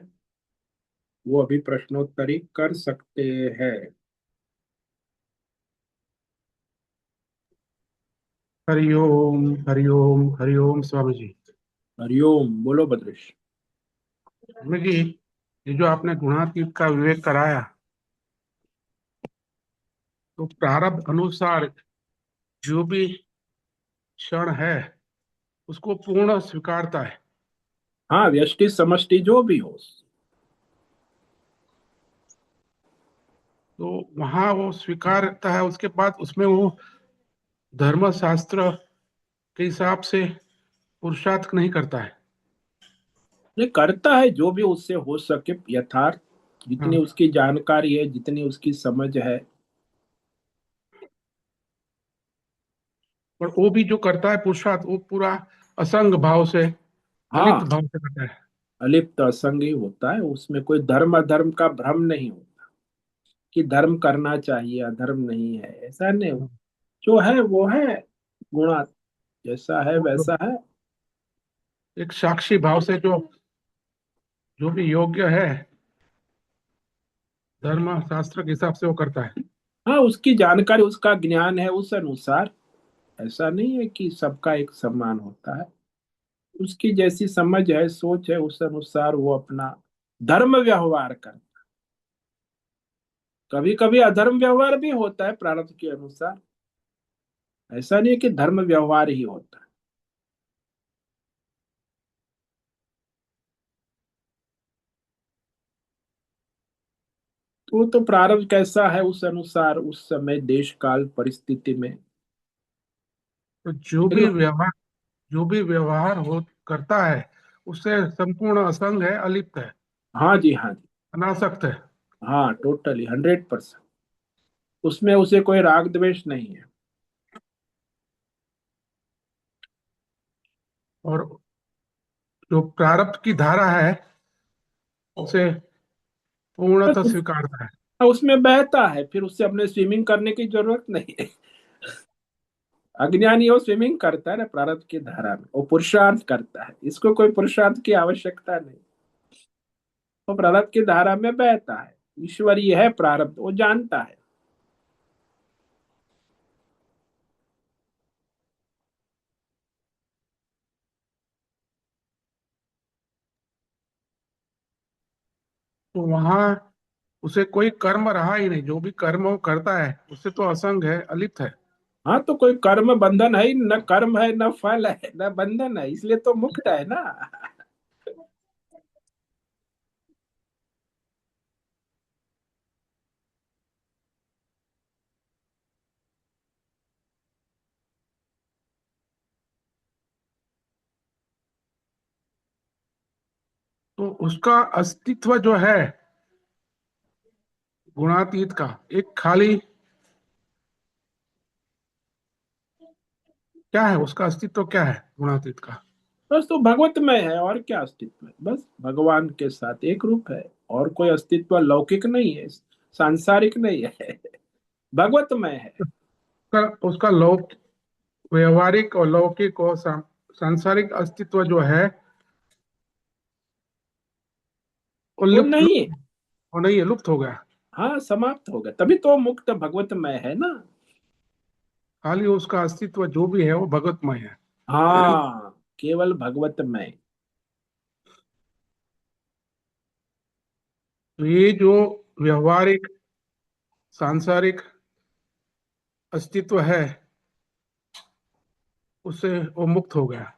S1: वो अभी प्रश्नोत्तरी कर सकते हैं।
S2: हरिओम हरिओम हरिओम स्वामी जी।
S1: हरिओम, बोलो भद्रेश।
S2: स्वामी जी, ये जो आपने गुणातीत का विवेक कराया, तो प्रारब्ध अनुसार जो भी क्षण है उसको पूर्ण स्वीकारता है।
S1: हाँ, व्यष्टि समष्टि जो भी हो।
S2: तो वहां वो स्वीकारता है, उसके बाद उसमें वो धर्म शास्त्र के हिसाब से पुरुषार्थ नहीं करता है।
S1: ये करता है जो भी उससे हो सके यथार्थ, जितनी
S2: हाँ,
S1: उसकी जानकारी है, जितनी उसकी समझ है।
S2: और वो भी जो करता है पुरुषार्थ, वो पूरा असंग भाव से, अलिप्त
S1: हाँ,
S2: भाव से करता है।
S1: अलिप्त असंग ही होता है, उसमें कोई धर्म अधर्म का भ्रम नहीं होता कि धर्म करना चाहिए अधर्म नहीं है, ऐसा नहीं। जो है वो है, गुणा जैसा है
S2: वो
S1: वैसा है।
S2: एक साक्षी भाव से जो जो भी योग्य है धर्म शास्त्र के हिसाब से वो करता है।
S1: हाँ, उसकी जानकारी उसका ज्ञान है उस अनुसार। ऐसा नहीं है कि सबका एक समान होता है। उसकी जैसी समझ है सोच है उस अनुसार वो अपना धर्म व्यवहार कर। कभी कभी अधर्म व्यवहार भी होता है प्रारब्ध के अनुसार। ऐसा नहीं है कि धर्म व्यवहार ही होता है। तो प्रारब्ध कैसा है उस अनुसार उस समय देश काल परिस्थिति में।
S2: तो जो भी
S1: लेकिन
S2: व्यवहार, जो भी व्यवहार हो करता है उससे संपूर्ण असंग है, अलिप्त है,
S1: हाँ जी, हाँ जी।
S2: अनासक्त है।
S1: हाँ, टोटली 100%। उसमें उसे कोई राग द्वेष नहीं है।
S2: और जो प्रारब्ध की धारा है उसे
S1: बस
S2: पूर्णतः स्वीकारता है।
S1: उसमें बहता है, फिर उससे अपने स्विमिंग करने की जरूरत नहीं है। अज्ञानी वो स्विमिंग करता है ना प्रारब्ध की धारा में, वो पुरुषार्थ करता है, इसको कोई पुरुषार्थ की आवश्यकता नहीं। वो प्रारब्ध की धारा में बहता है। ईश्वरीय है प्रारब्ध, वो जानता है।
S2: तो वहां उसे कोई कर्म रहा ही नहीं, जो भी कर्म वो करता है उससे तो असंग है, अलिप्त है।
S1: हाँ, तो कोई कर्म बंधन है ही न, कर्म है न फल है न बंधन है, इसलिए तो मुक्त है ना।
S2: तो उसका अस्तित्व जो है गुणातीत का, एक खाली, क्या है उसका अस्तित्व, क्या है गुणातीत का?
S1: बस तो भगवत में है, और क्या अस्तित्व है, बस भगवान के साथ एक रूप है। और कोई अस्तित्व लौकिक नहीं है, सांसारिक नहीं है। भगवत में है।
S2: उसका लौक व्यवहारिक और लौकिक और सांसारिक अस्तित्व जो है वो
S1: वो
S2: लुप्त
S1: नहीं है।
S2: लुप्त हो नहीं है, लुप्त हो गया।
S1: हाँ, समाप्त हो गया, तभी तो मुक्त भगवत में है ना।
S2: खाली उसका अस्तित्व जो भी है वो भगवतमय है।
S1: हाँ, केवल भगवत में।
S2: तो ये जो व्यवहारिक सांसारिक अस्तित्व है उससे वो मुक्त हो गया।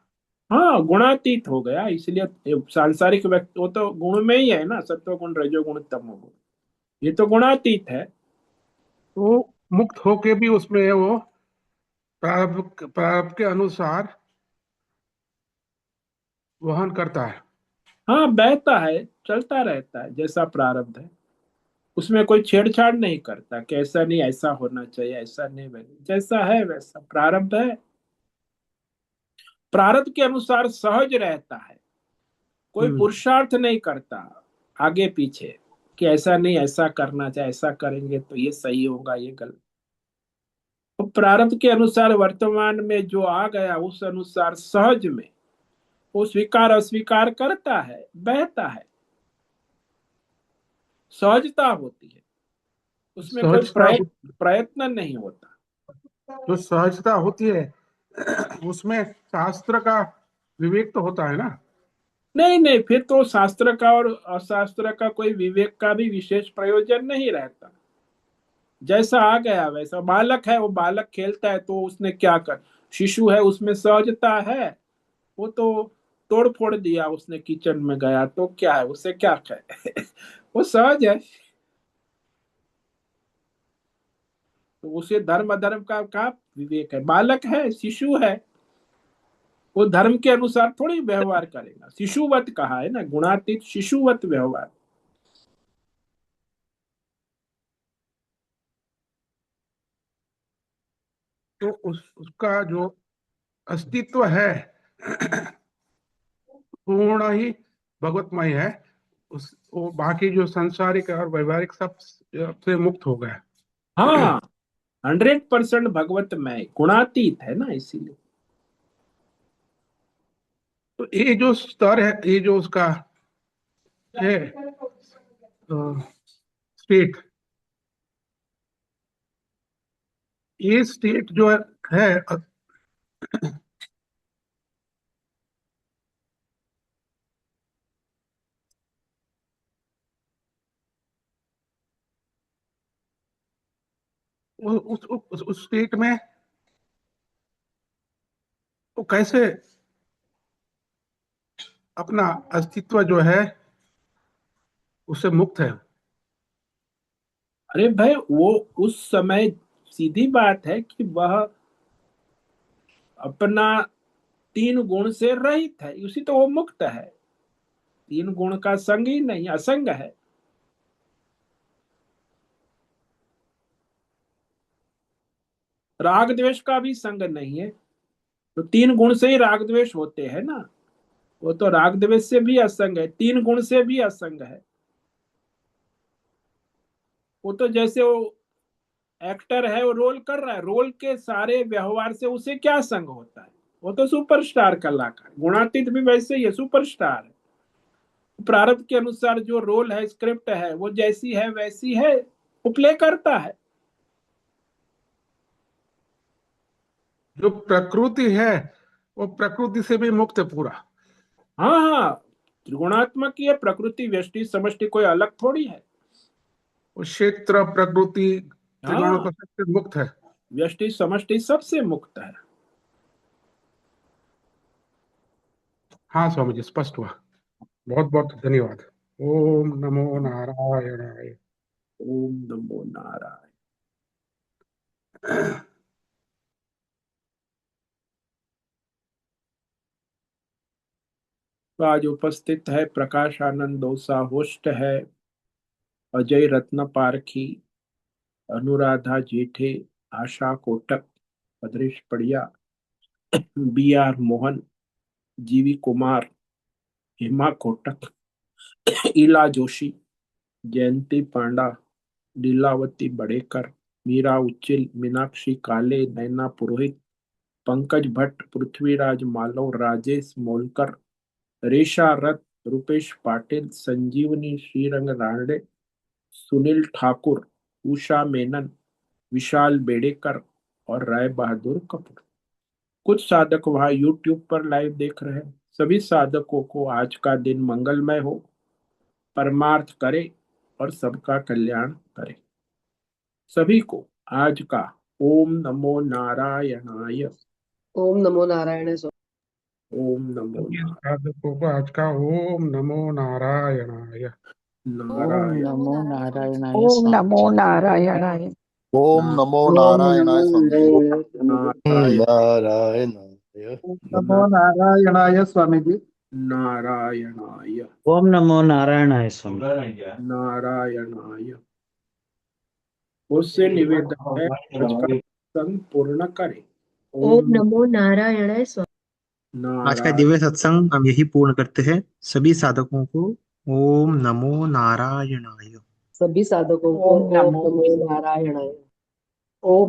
S1: हाँ, गुणातीत हो गया, इसलिए सांसारिक व्यक्ति वो तो गुण में ही है ना, सत्व गुण रजोगुण तमोगुण। ये तो गुणातीत है।
S2: तो मुक्त होके भी उसमें वो प्रारब्ध प्रारब्ध के अनुसार वहन करता है।
S1: हाँ, बहता है, चलता रहता है जैसा प्रारब्ध है। उसमें कोई छेड़छाड़ नहीं करता कि ऐसा नहीं ऐसा होना चाहिए, ऐसा नहीं जैसा है वैसा प्रारब्ध है। प्रारब्ध के अनुसार सहज रहता है। कोई
S2: हम्म।
S1: पुरुषार्थ नहीं करता आगे पीछे कि ऐसा नहीं ऐसा करना चाहिए, ऐसा करेंगे तो ये सही होगा ये गलत। तो प्रारब्ध के अनुसार वर्तमान में जो आ गया उस अनुसार सहज में वो स्वीकार अस्वीकार करता है, बहता है, सहजता होती है, उसमें कोई
S2: सहजता,
S1: प्रयत्न नहीं होता।
S2: जो सहजता होती है उसमें शास्त्र का विवेक तो होता है ना।
S1: नहीं नहीं, फिर तो शास्त्र का और अशास्त्र का कोई विवेक का भी विशेष प्रयोजन नहीं रहता। जैसा आ गया वैसा, बालक है वो बालक खेलता है तो उसने क्या कर, शिशु है उसमें सहजता है, वो तो तोड़ फोड़ दिया उसने, किचन में गया तो क्या है, उससे क्या है वो सहज है। तो उसे धर्म अधर्म का विवेक है, बालक है, शिशु है, वो धर्म के अनुसार थोड़ी व्यवहार करेगा। शिशुवत कहा है ना, गुणातीत शिशुवत व्यवहार।
S2: तो उसका जो अस्तित्व है पूर्ण ही भगवतमय है। उस वो बाकी जो सांसारिक और व्यवहारिक सब से मुक्त हो गया।
S1: हाँ, 100% भगवत में गुणातीत है ना, इसीलिए।
S2: तो ये जो स्तर है, ये जो उसका है स्टेट, ये स्टेट जो है उस स्टेट में वो कैसे अपना अस्तित्व जो है उससे मुक्त है।
S1: अरे भाई, वो उस समय सीधी बात है कि वह अपना 3 गुण से रहित है, उसी तो वो मुक्त है। 3 गुण का संग ही नहीं, असंग है। राग द्वेष का भी संग नहीं है, तो 3 गुण से ही राग द्वेष होते हैं ना। वो तो राग द्वेष से भी असंग है, 3 गुण से भी असंग है। वो तो जैसे वो एक्टर है, वो रोल कर रहा है, रोल के सारे व्यवहार से उसे क्या संग होता है। वो तो सुपरस्टार कलाकार, गुणातीत भी वैसे ही है, सुपरस्टार है। प्रारब्ध के अनुसार जो रोल है, स्क्रिप्ट है, वो जैसी है वैसी है, वो प्ले करता है।
S2: जो प्रकृति है वो प्रकृति से भी मुक्त है पूरा।
S1: हाँ हाँ, त्रिगुणात्मक ही है प्रकृति, व्यष्टि समष्टि कोई अलग थोड़ी है।
S2: वो क्षेत्र प्रकृति त्रिगुणों
S1: हाँ,
S2: का सबसे मुक्त है।
S1: व्यष्टि समष्टि सबसे मुक्त है।
S2: हाँ स्वामी जी, स्पष्ट हुआ। बहुत बहुत धन्यवाद। ओम नमो नारायणाय।
S1: ओम नमो नारायण। तो आज उपस्थित है प्रकाश आनंद दोसा, होस्ट है अजय रत्न पारखी, अनुराधा जेठे, आशा कोटक, भद्रेश पड़िया, B.R. मोहन, जीवी कुमार, हेमा कोटक, इला जोशी, जयंती पांडा, लीलावती बड़ेकर, मीरा उच्चिल, मीनाक्षी काले, नैना पुरोहित, पंकज भट्ट, पृथ्वीराज मालव, राजेश मोलकर, रेशा रथ, रुपेश पाटिल, संजीवनी श्रीरंग रानडे, सुनील ठाकुर, उषा मेनन, विशाल बेड़ेकर और राय बहादुर कपूर। कुछ साधक वहां यूट्यूब पर लाइव देख रहे हैं। सभी साधकों को आज का दिन मंगलमय हो, परमार्थ करे और सबका कल्याण करे। सभी को आज का ओम नमो नारायणाय।
S3: ओम नमो नारायण स्वामी।
S1: ओम नमो
S2: सभी साधकों को आज का ओम नमो नारायणाय।
S4: ओम
S1: नारायण।
S4: नमो नारायणाय
S5: ओम
S4: स्वामी
S5: नमो
S4: जी।
S5: नारायणाय।
S6: ओम नमो नारायणाय स्वामी जी।
S1: नारायण।
S6: नारायणाय।
S5: ओम नमो नारायणाय स्वामी जी।
S1: नारायणाय।
S4: ओम नमो नारायणाय स्वामी।
S1: नारायणाय। उससे निवेदन है आज का संग पूर्ण करे।
S3: ओम
S1: ओम
S3: नमो नारायणाय स्वामी।
S7: आज का
S1: नारायण।
S7: दिव्य सत्संग हम यही पूर्ण करते हैं। सभी साधकों को ओम नमो नारायणाय।
S3: सभी साधकों को
S5: ओम
S3: ओम
S5: नमो
S3: नमो नारायणाय। ओम